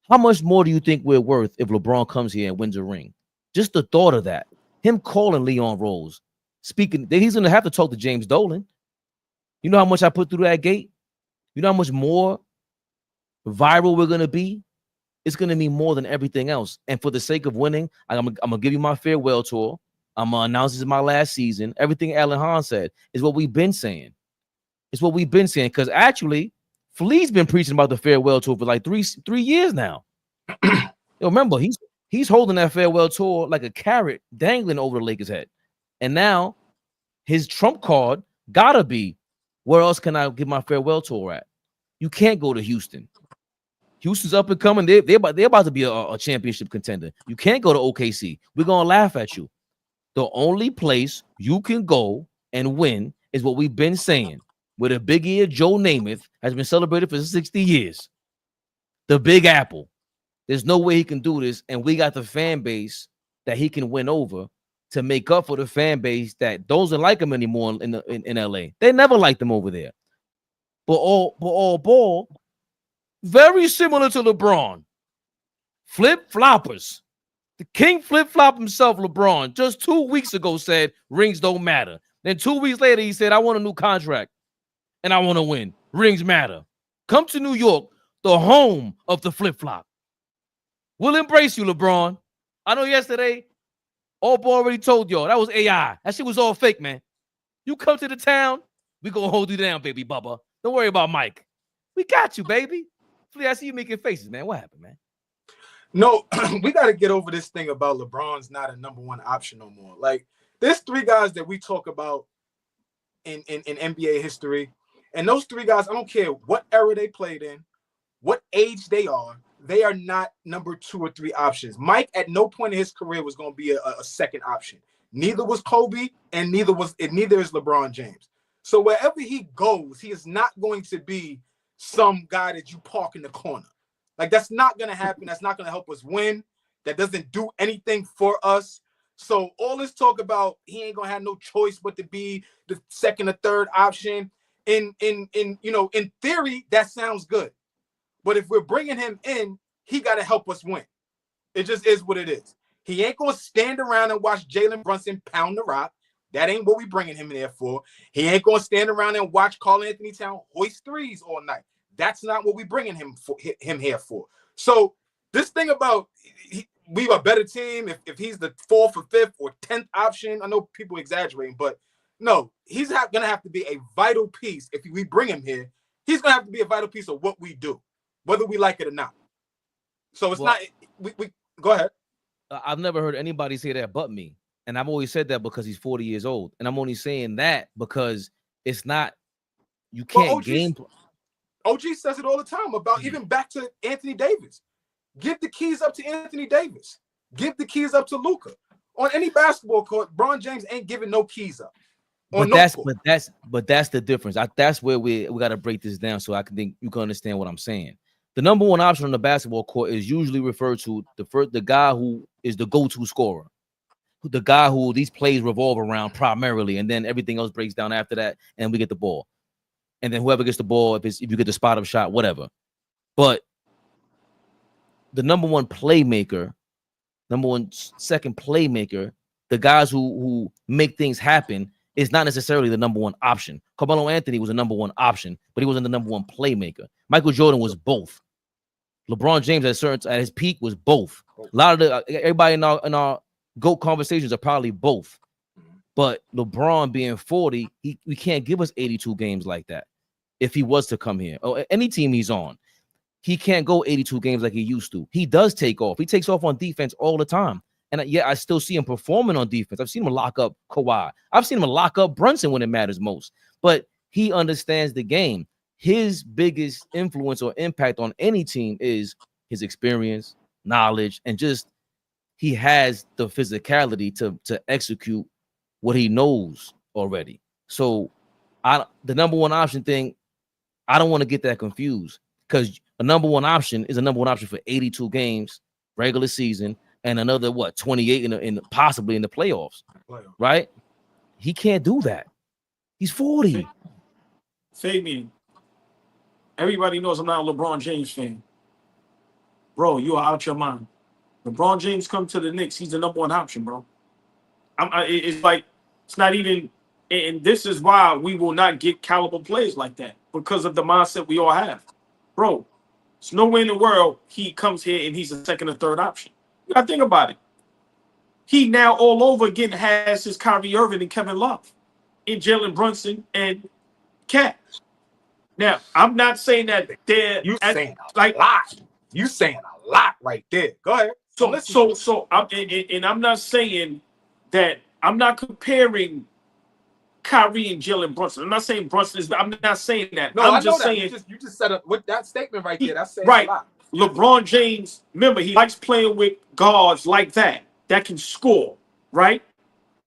Speaker 1: How much more do you think we're worth if LeBron comes here and wins a ring? Just the thought of that. Him calling Leon Rose, speaking, he's going to have to talk to James Dolan. You know how much I put through that gate? You know how much more viral we're going to be? It's going to be more than everything else. And for the sake of winning, I'm going to give you my farewell tour. I'm going to announce this is my last season. Everything Alan Hahn said is what we've been saying. It's what we've been saying. Because actually, Flea's been preaching about the farewell tour for like three years now. Yo, remember, he's holding that farewell tour like a carrot dangling over the Lakers' head. And now his trump card got to be, where else can I give my farewell tour at? You can't go to Houston. Houston's up and coming. They're about to be a championship contender. You can't go to OKC. We're going to laugh at you. The only place you can go and win is what we've been saying, where the big ear Joe Namath has been celebrated for 60 years. The Big Apple. There's no way he can do this, and we got the fan base that he can win over to make up for the fan base that doesn't like him anymore in LA. They never liked him over there. But all ball, very similar to LeBron. Flip-floppers. The king flip-flop himself, LeBron, just 2 weeks ago said rings don't matter. Then 2 weeks later, he said, I want a new contract and I want to win. Rings matter. Come to New York, the home of the flip-flop. We'll embrace you, LeBron. I know yesterday, All Ball already told y'all that was AI. That shit was all fake, man. You come to the town, we gonna hold you down, baby Bubba. Don't worry about Mike. We got you, baby. Flea, I see you making faces, man. What happened, man?
Speaker 2: No, we got to get over this thing about LeBron's not a number one option no more. Like, there's three guys that we talk about in NBA history, and those three guys, I don't care what era they played in, what age they are not number 2 or 3 options. Mike, at no point in his career, was going to be a second option. Neither was Kobe, and neither is LeBron James. So wherever he goes, he is not going to be some guy that you park in the corner. Like, that's not going to happen. That's not going to help us win. That doesn't do anything for us. So all this talk about he ain't going to have no choice but to be the second or third option. In theory, that sounds good. But if we're bringing him in, he got to help us win. It just is what it is. He ain't going to stand around and watch Jalen Brunson pound the rock. That ain't what we bringing him in there for. He ain't going to stand around and watch Karl-Anthony Towns hoist threes all night. That's not what we bringing him here for. So this thing about we are a better team if he's the 4th or 5th or 10th option. I know people exaggerating, but no, he's going to have to be a vital piece. If we bring him here, he's going to have to be a vital piece of what we do, whether we like it or not. So it's not. We go ahead.
Speaker 1: I've never heard anybody say that but me. And I've always said that because he's 40 years old. And I'm only saying that because it's not, you can't game.
Speaker 2: OG says it all the time about even back to Anthony Davis. Give the keys up to Anthony Davis. Give the keys up to Luka. On any basketball court, LeBron James ain't giving no keys up. But that's the difference. That's where we got to break this down so I can think you can understand what I'm saying. The number one option on the basketball court is usually referred to the guy who is the go-to scorer, the guy who these plays revolve around primarily, and then everything else breaks down after that, and we get the ball. And then whoever gets the ball, if you get the spot up shot, whatever. But the number one second playmaker, the guys who make things happen, is not necessarily the number one option. Carmelo Anthony was a number one option, but he wasn't the number one playmaker. Michael Jordan was both. LeBron James at his peak was both. A lot of everybody in our GOAT conversations are probably both. But LeBron being 40, we can't give us 82 games like that. If he was to come here, or any team he's on, he can't go 82 games like he used to. He does take off. He takes off on defense all the time. And yet I still see him performing on defense. I've seen him lock up Kawhi. I've seen him lock up Brunson when it matters most. But he understands the game. His biggest influence or impact on any team is his experience, knowledge, and just he has the physicality to execute what he knows already. So the number one option thing, I don't want to get that confused because
Speaker 1: A number one option is a number one option for 82 games, regular season, and another 28 in possibly in the playoffs, right? He can't do that. He's 40.
Speaker 3: Fabian, everybody knows I'm not a LeBron James fan. Bro, you are out your mind. LeBron James come to the Knicks, he's the number one option, bro. It's like, it's not even, and this is why we will not get caliber players like that, because of the mindset we all have. Bro, there's no way in the world he comes here and he's a second or third option. You gotta think about it. He now all over again has his Kyrie Irving and Kevin Love, and Jalen Brunson and Cat. Now, I'm not saying that they're
Speaker 2: saying a lot. You saying a lot right there. Go ahead. I'm not saying that, I'm not comparing Kyrie and Jalen Brunson. I'm not saying Brunson is. I'm not saying that. No,
Speaker 3: I'm
Speaker 2: I
Speaker 3: just
Speaker 2: know that.
Speaker 3: saying
Speaker 2: You just said with that statement right there. That's saying
Speaker 3: right.
Speaker 2: a lot.
Speaker 3: LeBron James, remember, he likes playing with guards like that can score, right?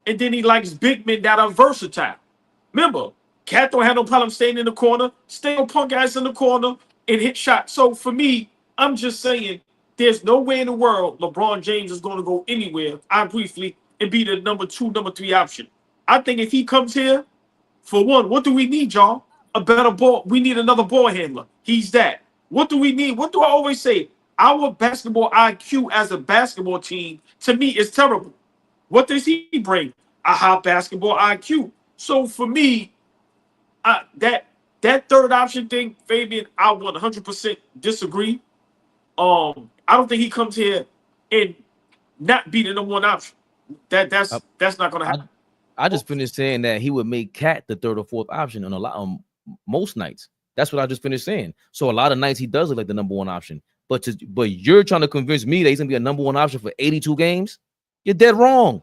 Speaker 3: And then he likes big men that are versatile. Remember, Cat don't have no problem staying in the corner, stay on punk guys in the corner and hit shots. So for me, I'm just saying there's no way in the world LeBron James is going to go anywhere, briefly, and be the number 2, number 3 option. I think if he comes here, for one, what do we need, y'all? A better ball. We need another ball handler. He's that. What do we need? What do I always say? Our basketball IQ as a basketball team, to me, is terrible. What does he bring? A high basketball IQ. So for me, that third option thing, Fabian, I 100% disagree. I don't think he comes here and not be the number one option. That's not going to happen.
Speaker 1: I just finished saying that he would make Cat the third or fourth option on a lot most nights. That's what I just finished saying. So a lot of nights he does look like the number one option. But you're trying to convince me that he's gonna be a number one option for 82 games. You're dead wrong.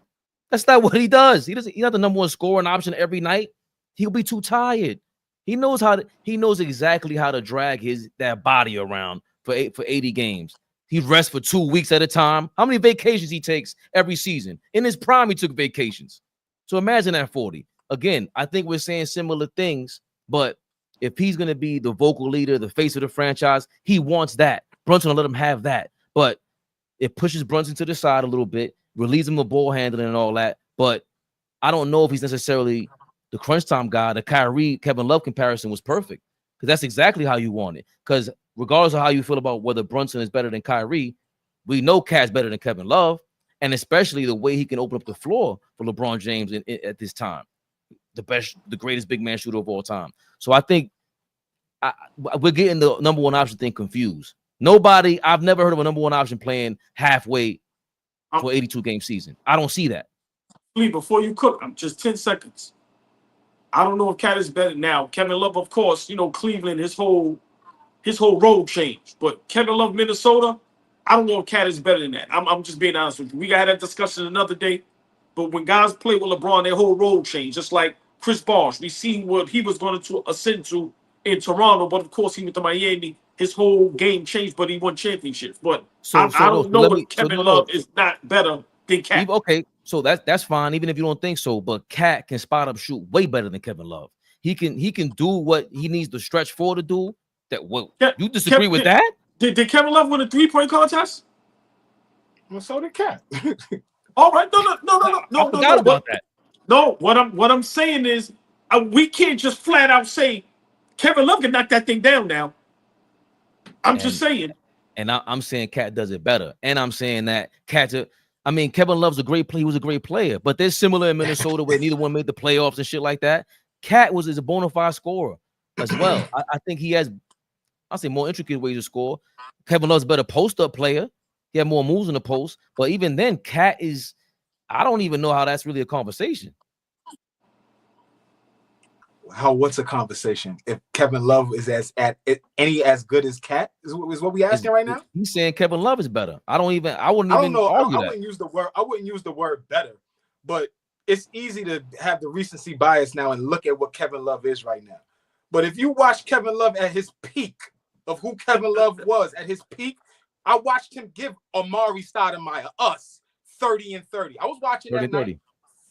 Speaker 1: That's not what he does. He's not the number one scoring option every night. He'll be too tired. He knows exactly how to drag that body around for 80 games. He rests for 2 weeks at a time. How many vacations he takes every season? In his prime, he took vacations. So imagine that 40. Again, I think we're saying similar things, but if he's going to be the vocal leader, the face of the franchise, he wants that. Brunson will let him have that. But it pushes Brunson to the side a little bit, relieves him of ball handling and all that. But I don't know if he's necessarily the crunch time guy. The Kyrie, Kevin Love comparison was perfect because that's exactly how you want it. Because regardless of how you feel about whether Brunson is better than Kyrie, we know Cat's better than Kevin Love. And especially the way he can open up the floor for LeBron James at this time. The greatest big man shooter of all time. So I think we're getting the number one option thing confused. I've never heard of a number one option playing halfway for 82 game season. I don't see that.
Speaker 3: Before you cook, I'm just 10 seconds. I don't know if Cat is better now. Kevin Love, of course, Cleveland, his whole role changed. But Kevin Love, Minnesota, I don't know if Cat is better than that. I'm just being honest with you. We got that discussion another day. But when guys play with LeBron, their whole role changed. Just like Chris Bosh, we seen what he was going to ascend to in Toronto, but of course he went to Miami. His whole game changed, but he won championships. But I don't know if Kevin Love is not better than Cat.
Speaker 1: Okay, so that's fine, even if you don't think so. But Cat can spot up shoot way better than Kevin Love. He can do what he needs to stretch for to do. You disagree with that?
Speaker 3: Did Kevin Love win a 3-point contest?
Speaker 2: Well, so did Cat.
Speaker 3: All right, no.
Speaker 1: I forgot about that.
Speaker 3: No, what I'm saying is we can't just flat out say Kevin Love can knock that thing down now. I'm just saying. And
Speaker 1: I'm saying Cat does it better. And I'm saying that Kevin Love's a great player. He was a great player. But they're similar in Minnesota where neither one made the playoffs and shit like that. Cat is a bona fide scorer as well. I think he has, I'll say, more intricate ways to score. Kevin Love's a better post-up player. He had more moves in the post. But even then, Cat is, I don't even know how that's really a conversation.
Speaker 2: What's a conversation? If Kevin Love is as good as Cat is what we asking right now?
Speaker 1: He's saying Kevin Love is better. I wouldn't even argue that.
Speaker 2: I wouldn't use the word better, but it's easy to have the recency bias now and look at what Kevin Love is right now. But if you watch Kevin Love at his peak of who Kevin Love was at his peak, I watched him give Amari Stoudemire, us, 30 and 30. I was watching
Speaker 1: 30
Speaker 2: that night.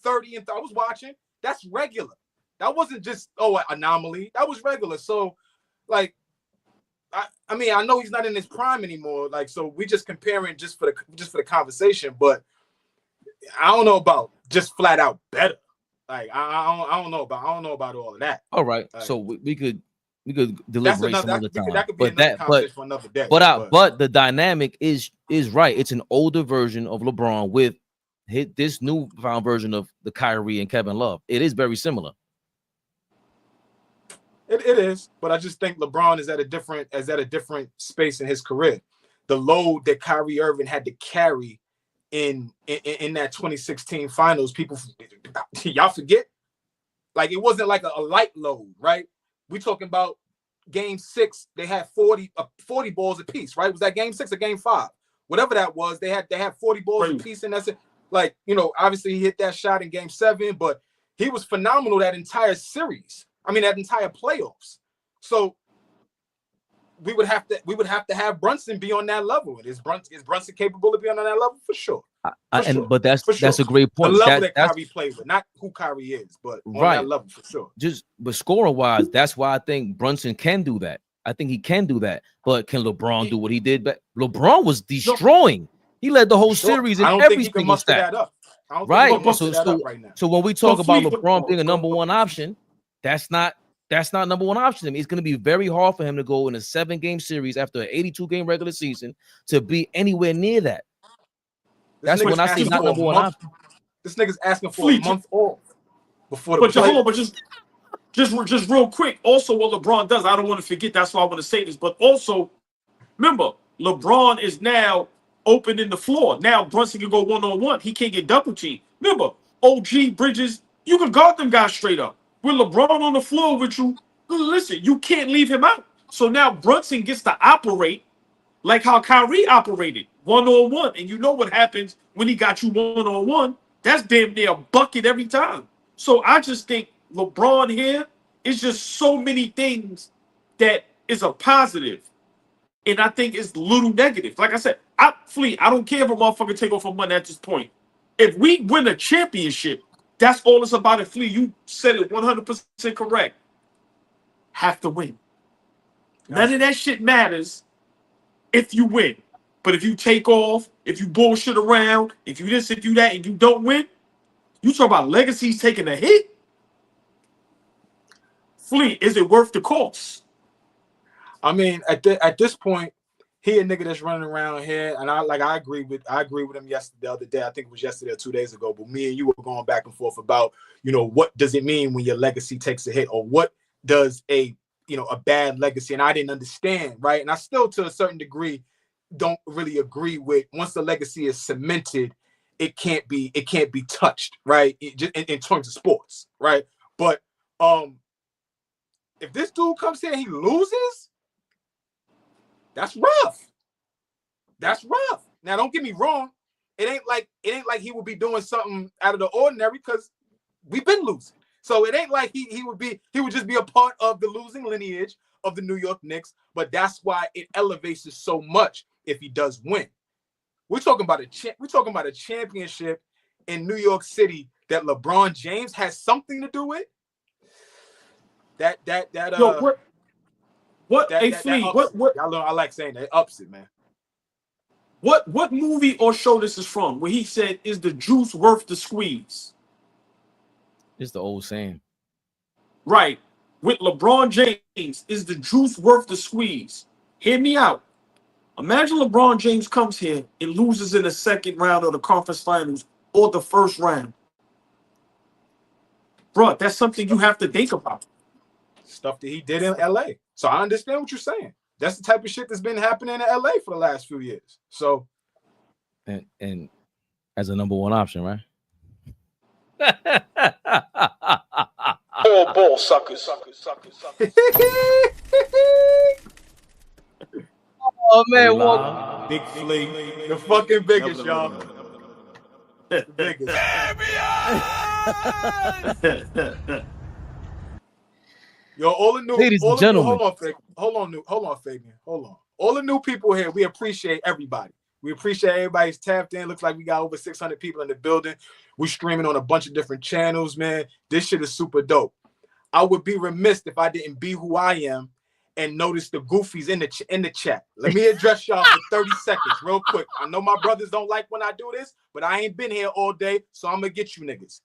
Speaker 2: 30 and 30. I was watching. That's regular. That wasn't just an anomaly. That was regular. So, like, I mean, I know he's not in his prime anymore. Like, so we just comparing just for the conversation, but I don't know about just flat out better. Like, I don't know about all of that.
Speaker 1: All right,
Speaker 2: like,
Speaker 1: so we could deliberate some other time.
Speaker 2: That could be another conversation for another day.
Speaker 1: But the dynamic is right. It's an older version of LeBron with this newfound version of the Kyrie and Kevin Love. It is very similar.
Speaker 2: It is, but I just think LeBron is at a different space in his career. The load that Kyrie Irving had to carry in that 2016 finals, people, y'all forget, like it wasn't like a light load, right? We talking about game 6, they had 40 balls apiece, right? Was that game 6 or game 5? Whatever that was, they had 40 balls apiece, and that's it. Like, you know, obviously he hit that shot in game 7, but he was phenomenal that entire series. I mean, that entire playoffs. So we would have to have Brunson be on that level. Is Brunson capable of being on that level? For sure.
Speaker 1: But that's a great point.
Speaker 2: The level that Kyrie plays with, not who Kyrie is, but on that level for sure.
Speaker 1: But scoring wise, that's why I think Brunson can do that. I think he can do that. But can LeBron do what he did? But LeBron was destroying. He led the whole series in every single stat. Right. So when we talk about LeBron being a number one option, that's not number one option to me. It's going to be very hard for him to go in a 7-game series after an 82-game regular season to be anywhere near that. That's when I say not number one option.
Speaker 2: This nigga's asking for a month off before the
Speaker 3: but just real quick. Also, what LeBron does, I don't want to forget. That's why I want to say this. But also, remember, LeBron is now opening the floor. Now Brunson can go 1-on-1. He can't get double teamed. Remember, OG Bridges, you can guard them guys straight up. With LeBron on the floor with you, listen, you can't leave him out. So now Brunson gets to operate like how Kyrie operated, 1-on-1. And you know what happens when he got you 1-on-1? That's damn near a bucket every time. So I just think LeBron here is just so many things that is a positive. And I think it's little negative. Like I said, I don't care if a motherfucker take off for money at this point. If we win a championship, that's all it's about. It, Flea, you said it 100% correct. Have to win. None of that shit matters if you win. But if you take off, if you bullshit around, if you this, if you that, and you don't win, you talk about legacies taking a hit. Flea, is it worth the cost?
Speaker 2: I mean, at this point, he a nigga that's running around here, and I agree with him the other day. I think it was yesterday or 2 days ago. But me and you were going back and forth about, you know, what does it mean when your legacy takes a hit, or what does a bad legacy? And I didn't understand, right? And I still, to a certain degree, don't really agree with, once the legacy is cemented, it can't be touched, right? In terms of sports, right? But if this dude comes here and he loses, that's rough. That's rough. Now, don't get me wrong. It ain't like he would be doing something out of the ordinary, because we've been losing. So it ain't like he would just be a part of the losing lineage of the New York Knicks. But that's why it elevates it so much if he does win. We're talking about a championship in New York City that LeBron James has something to do with.
Speaker 3: What
Speaker 2: I like saying that, it ups it, man.
Speaker 3: What movie or show this is from, where he said, is the juice worth the squeeze?
Speaker 1: It's the old saying.
Speaker 3: Right. With LeBron James, is the juice worth the squeeze? Hear me out. Imagine LeBron James comes here and loses in the second round of the conference finals or the first round. Bro, that's something you have to think about.
Speaker 2: Stuff that he did in LA. So I understand what you're saying. That's the type of shit that's been happening in LA for the last few years. So,
Speaker 1: and as a number one option, right?
Speaker 2: Ball suckers.
Speaker 1: Oh man, what?
Speaker 2: Big Flea, the fucking biggest, y'all. The biggest. Yo, all the new,
Speaker 1: ladies and gentlemen.
Speaker 2: Hold on, Fabian. Hold on. All the new people here, we appreciate everybody. We appreciate everybody's tapped in. Looks like we got over 600 people in the building. We're streaming on a bunch of different channels, man. This shit is super dope. I would be remiss if I didn't be who I am and notice the goofies in the chat. Let me address y'all for 30 seconds real quick. I know my brothers don't like when I do this, but I ain't been here all day, so I'm gonna get you niggas.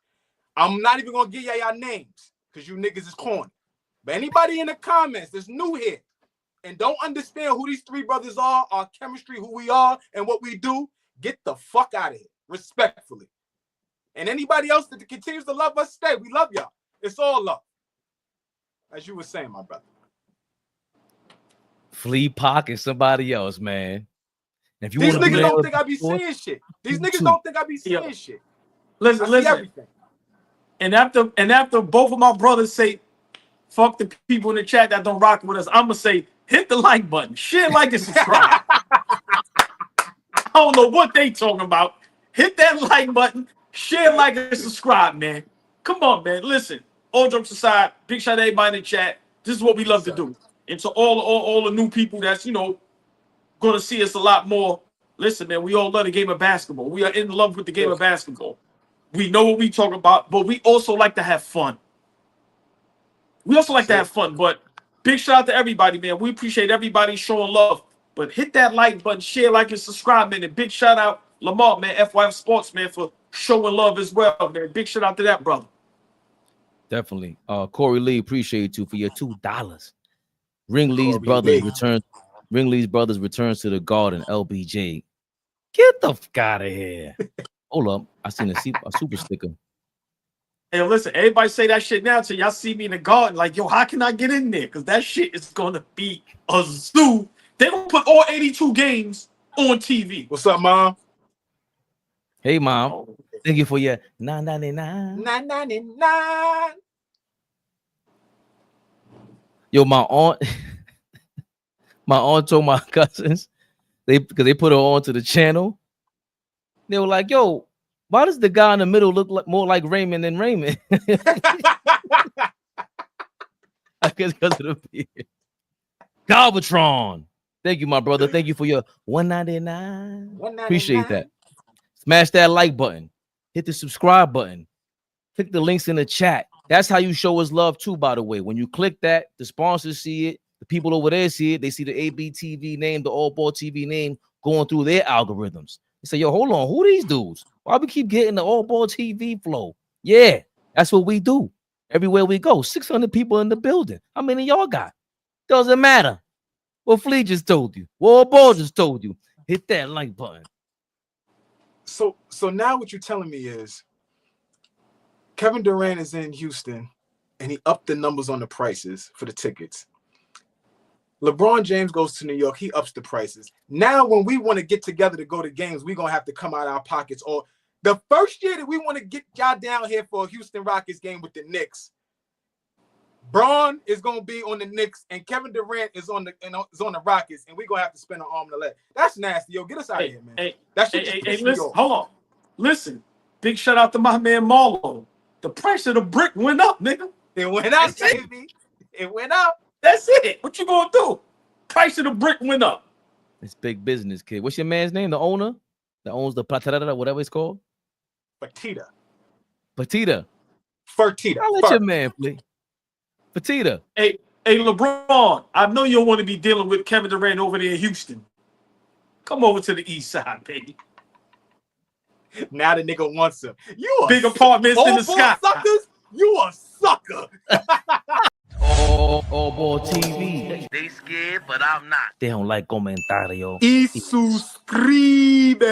Speaker 2: I'm not even gonna give y'all names because you niggas is corny. But anybody in the comments that's new here and don't understand who these three brothers are, our chemistry, who we are, and what we do, get the fuck out of here, respectfully. And anybody else that continues to love us, stay. We love y'all. It's all love. As you were saying, my brother.
Speaker 1: Flea Pac and somebody else, man. And if you
Speaker 2: These
Speaker 1: want to
Speaker 2: niggas don't think I be seeing shit. These niggas don't think I be seeing shit.
Speaker 3: Listen.
Speaker 2: Everything.
Speaker 3: And after both of my brothers say, fuck the people in the chat that don't rock with us, I'm gonna say, hit the like button, share, like, and subscribe. I don't know what they talking about. Hit that like button, share, like, and subscribe, man. Come on, man. Listen, all jokes aside, big shout out to everybody in the chat. This is what we love to do. And to all the new people that's, gonna see us a lot more. Listen, man, we all love the game of basketball. We are in love with the game of basketball. We know what we talk about, but we also like to have fun. But big shout out to everybody, man. We appreciate everybody showing love. But hit that like button, share, like, and subscribe, man. And big shout out Lamar, man, FYF Sports, man, for showing love as well, man. Big shout out to that brother.
Speaker 1: Definitely. Corey Lee, appreciate you for your $2. Ringley's brothers returns to the Garden. LBJ. Get the fuck out of here. Hold up. I seen a super sticker.
Speaker 3: Hey, listen, everybody say that shit now till y'all see me in the Garden. Like, yo, how can I get in there? Because that shit is going to be a zoo. They're going to put all 82 games on TV.
Speaker 2: What's up, Mom?
Speaker 1: Hey, Mom. Thank you for your $9.99.
Speaker 2: $9.99.
Speaker 1: Yo, my aunt told my cousins, because they put her on to the channel. They were like, yo, why does the guy in the middle look like more like Raymond than Raymond? I guess because of the beard. Galvatron. Thank you, my brother. Thank you for your $1.99. Appreciate that. Smash that like button. Hit the subscribe button. Click the links in the chat. That's how you show us love too, by the way. When you click that, the sponsors see it. The people over there see it. They see the ABTV name, the All Ball TV name going through their algorithms. They say, yo, hold on. Who are these dudes? Why we keep getting the All Ball TV flow? Yeah, that's what we do. Everywhere we go. 600 people in the building. How many y'all got? Doesn't matter. What Flea just told you. What All Ball just told you. Hit that like button.
Speaker 2: So now what you're telling me is Kevin Durant is in Houston and he upped the numbers on the prices for the tickets. LeBron James goes to New York, he ups the prices. Now when we want to get together to go to games, we're going to have to come out of our pockets. Or the first year that we want to get y'all down here for a Houston Rockets game with the Knicks, Braun is going to be on the Knicks and Kevin Durant is on the Rockets, and we're going to have to spend an arm and a leg. That's nasty, yo. Get us out of here, man.
Speaker 3: Listen, hold on. Listen, big shout out to my man Marlo. The price of the brick went up, nigga.
Speaker 2: It went up, baby. It went up.
Speaker 3: That's it. What you gonna do? Price of the brick went up.
Speaker 1: It's big business, kid. What's your man's name? The owner that owns the Platada, whatever it's called?
Speaker 2: Fertitta.
Speaker 1: I'll let your man play. Fertitta.
Speaker 3: Hey, LeBron, I know you don't want to be dealing with Kevin Durant over there in Houston. Come over to the east side, baby.
Speaker 2: Now the nigga wants him. You
Speaker 3: big apartments in the sky.
Speaker 2: Suckers? You a sucker.
Speaker 1: All Ball TV. They scared, but I'm not. They don't like comentario.
Speaker 2: Y suscribe.